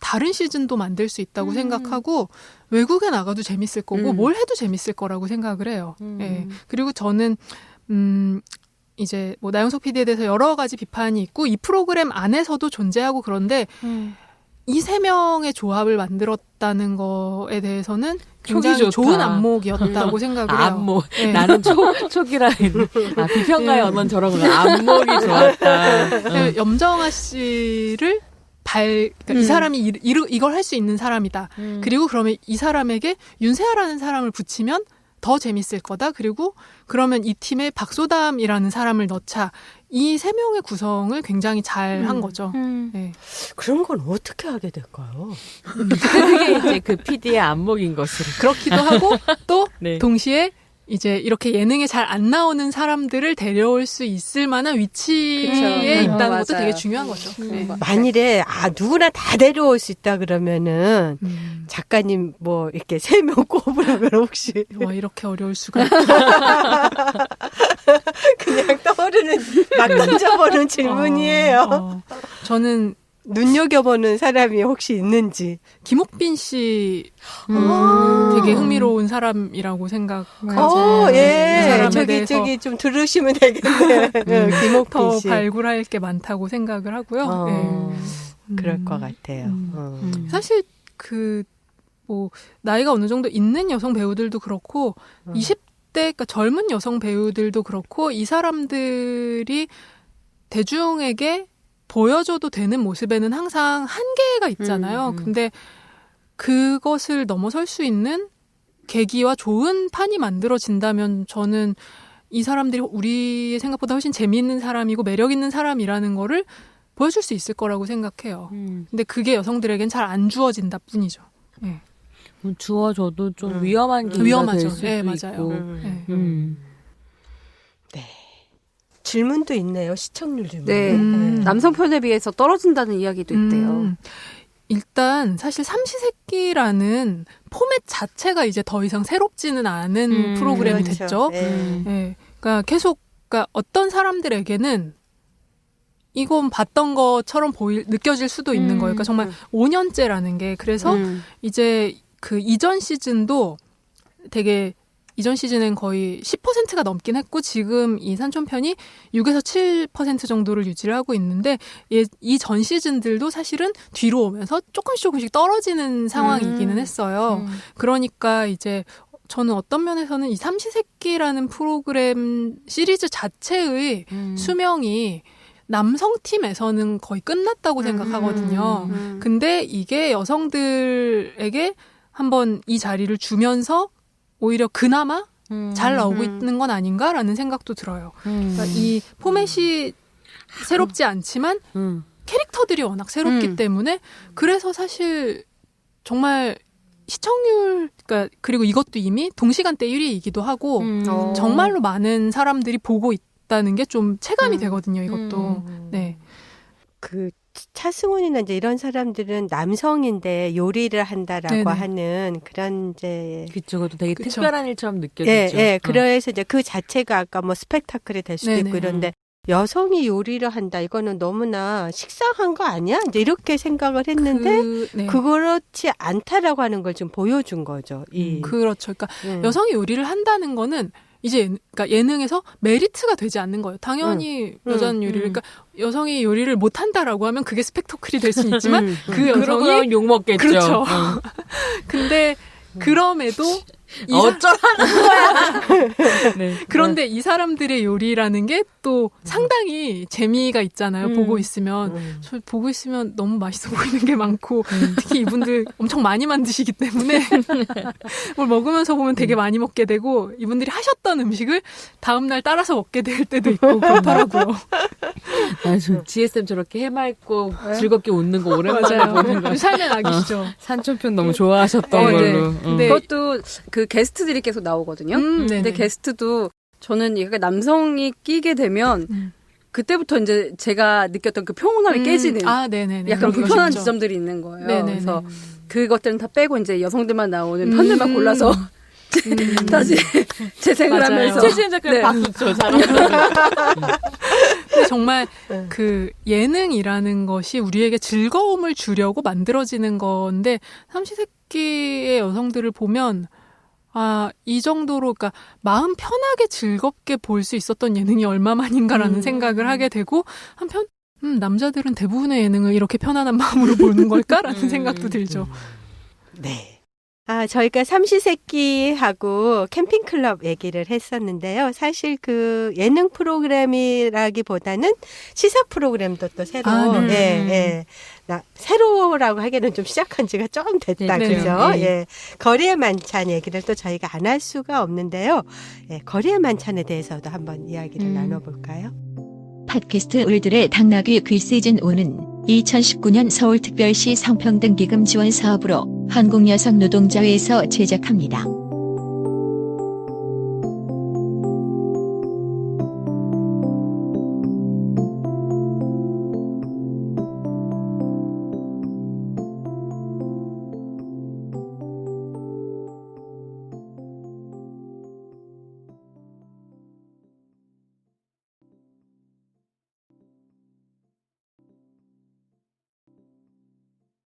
다른 시즌도 만들 수 있다고 생각하고 외국에 나가도 재밌을 거고 뭘 해도 재밌을 거라고 생각을 해요. 예. 그리고 저는 이제 나영석 PD에 대해서 여러 가지 비판이 있고 이 프로그램 안에서도 존재하고 그런데 이 세 명의 조합을 만들었다는 거에 대해서는 굉장히 좋은 안목이었다고 생각을 해요. 안목. 네. 나는 촉이라 했는데. 비평가의 언어는 저런 거. 안목이 좋았다. 염정아 씨를 그러니까 이 사람이 이걸 할 수 있는 사람이다. 그리고 그러면 이 사람에게 윤세아라는 사람을 붙이면 더 재밌을 거다. 그리고 그러면 이 팀에 박소담이라는 사람을 넣자. 이 세 명의 구성을 굉장히 잘 한 거죠. 네. 그런 건 어떻게 하게 될까요? 그게 이제 그 PD의 안목인 것으로. 그렇기도 하고 또 동시에 이제 이렇게 예능에 잘 안 나오는 사람들을 데려올 수 있을 만한 위치에 있다는 것도 되게 중요한 거죠. 만일에 누구나 다 데려올 수 있다 그러면은 작가님 이렇게 3명 꼽으라면 혹시 이렇게 어려울 수가 있다. 그냥 떠오르는 막 던져보는 질문이에요. 저는 눈여겨보는 사람이 혹시 있는지. 김옥빈 씨 되게 흥미로운 사람이라고 생각하죠. 예. 저기 좀 들으시면 되겠네요. 김옥빈 더 씨. 발굴할 게 많다고 생각을 하고요. 그럴 것 같아요. 사실 나이가 어느 정도 있는 여성 배우들도 그렇고 20대 그러니까 젊은 여성 배우들도 그렇고 이 사람들이 대중에게 보여줘도 되는 모습에는 항상 한계가 있잖아요. 근데 그것을 넘어설 수 있는 계기와 좋은 판이 만들어진다면 저는 이 사람들이 우리의 생각보다 훨씬 재미있는 사람이고 매력 있는 사람이라는 거를 보여줄 수 있을 거라고 생각해요. 근데 그게 여성들에겐 잘 안 주어진다 뿐이죠. 네. 주어져도 좀 위험한 계기가 위험하죠. 될 수도 네, 맞아요. 있고. 네. 네. 질문도 있네요. 시청률 질문. 네. 남성 편에 비해서 떨어진다는 이야기도 있대요. 일단 사실 삼시세끼라는 포맷 자체가 이제 더 이상 새롭지는 않은 프로그램이 그렇죠. 됐죠. 네. 네. 그러니까 계속 그러니까 어떤 사람들에게는 이건 봤던 것처럼 느껴질 수도 있는 거예요. 그러니까 정말 5년째라는 게 그래서 이제 그 이전 시즌도 되게 이전 시즌은 거의 10%가 넘긴 했고 지금 이 산촌편이 6에서 7% 정도를 유지를 하고 있는데 이 전 시즌들도 사실은 뒤로 오면서 조금씩 떨어지는 상황이기는 했어요. 그러니까 이제 저는 어떤 면에서는 이 삼시세끼라는 프로그램 시리즈 자체의 수명이 남성팀에서는 거의 끝났다고 생각하거든요. 근데 이게 여성들에게 한번 이 자리를 주면서 오히려 그나마 잘 나오고 있는 건 아닌가라는 생각도 들어요. 그러니까 이 포맷이 새롭지 않지만 캐릭터들이 워낙 새롭기 때문에 그래서 사실 정말 시청률 그러니까 그리고 이것도 이미 동시간대 1위이기도 하고 정말로 많은 사람들이 보고 있다는 게 좀 체감이 되거든요. 이것도. 네. 그 차승원이나 이제 이런 사람들은 남성인데 요리를 한다라고 네네. 하는 그런 이제 그쵸, 그것도 되게 그쵸. 특별한 일처럼 느껴지죠. 예, 예. 그래서 이제 그 자체가 아까 뭐 스펙타클이 될 수도 네네. 있고 이런데 여성이 요리를 한다 이거는 너무나 식상한 거 아니야? 이제 이렇게 생각을 했는데 네. 그렇지 않다라고 하는 걸 좀 보여준 거죠. 그렇죠. 그러니까 여성이 요리를 한다는 거는 이제 그러니까 예능에서 메리트가 되지 않는 거예요. 당연히 여자는 요리를 그러니까 여성이 요리를 못 한다라고 하면 그게 스펙터클이 될 수는 있지만 그 여성이 욕 먹겠죠. 그렇죠. 근데 그럼에도 어쩌라는 거야. 네. 그런데 이 사람들의 요리라는 게 또 상당히 재미가 있잖아요. 보고 있으면 저 보고 있으면 너무 맛있어 보이는 게 많고 특히 이분들 엄청 많이 만드시기 때문에 뭘 먹으면서 보면 되게 많이 먹게 되고 이분들이 하셨던 음식을 다음 날 따라서 먹게 될 때도 있고 그렇더라고요. GSM 저렇게 해맑고 즐겁게 웃는 거 오랜만에 보는 거. 맞아요. 삶의 낙이시죠. 산촌편 너무 좋아하셨던 네. 걸로. 근데 그것도 그 게스트들이 계속 나오거든요. 근데 네네. 게스트도 저는 약간 남성이 끼게 되면 그때부터 이제 제가 느꼈던 그 평온함이 깨지는 아, 네네네. 약간 그런 불편한 것이죠. 지점들이 있는 거예요. 네네네. 그래서 그것들은 다 빼고 이제 여성들만 나오는 편들만 골라서 다시 재생을 맞아요. 하면서 최신 작가 네. 박수 쳐. 근데 정말 그 예능이라는 것이 우리에게 즐거움을 주려고 만들어지는 건데 삼시세끼의 여성들을 보면 이 정도로 그러니까 마음 편하게 즐겁게 볼 수 있었던 예능이 얼마만인가라는 생각을 하게 되고 한편 남자들은 대부분의 예능을 이렇게 편안한 마음으로 보는 걸까라는 생각도 들죠. 네. 저희가 삼시세끼하고 캠핑클럽 얘기를 했었는데요. 사실 그 예능 프로그램이라기보다는 시사 프로그램도 또 새로, 새로라고 하기에는 좀 시작한 지가 조금 됐다. 네, 그죠? 네. 예. 거리의 만찬 얘기를 또 저희가 안 할 수가 없는데요. 예, 거리의 만찬에 대해서도 한번 이야기를 나눠볼까요? 팟캐스트 울들의 당나귀 귀 시즌5는 2019년 서울특별시 성평등기금 지원 사업으로 한국여성노동자회에서 제작합니다.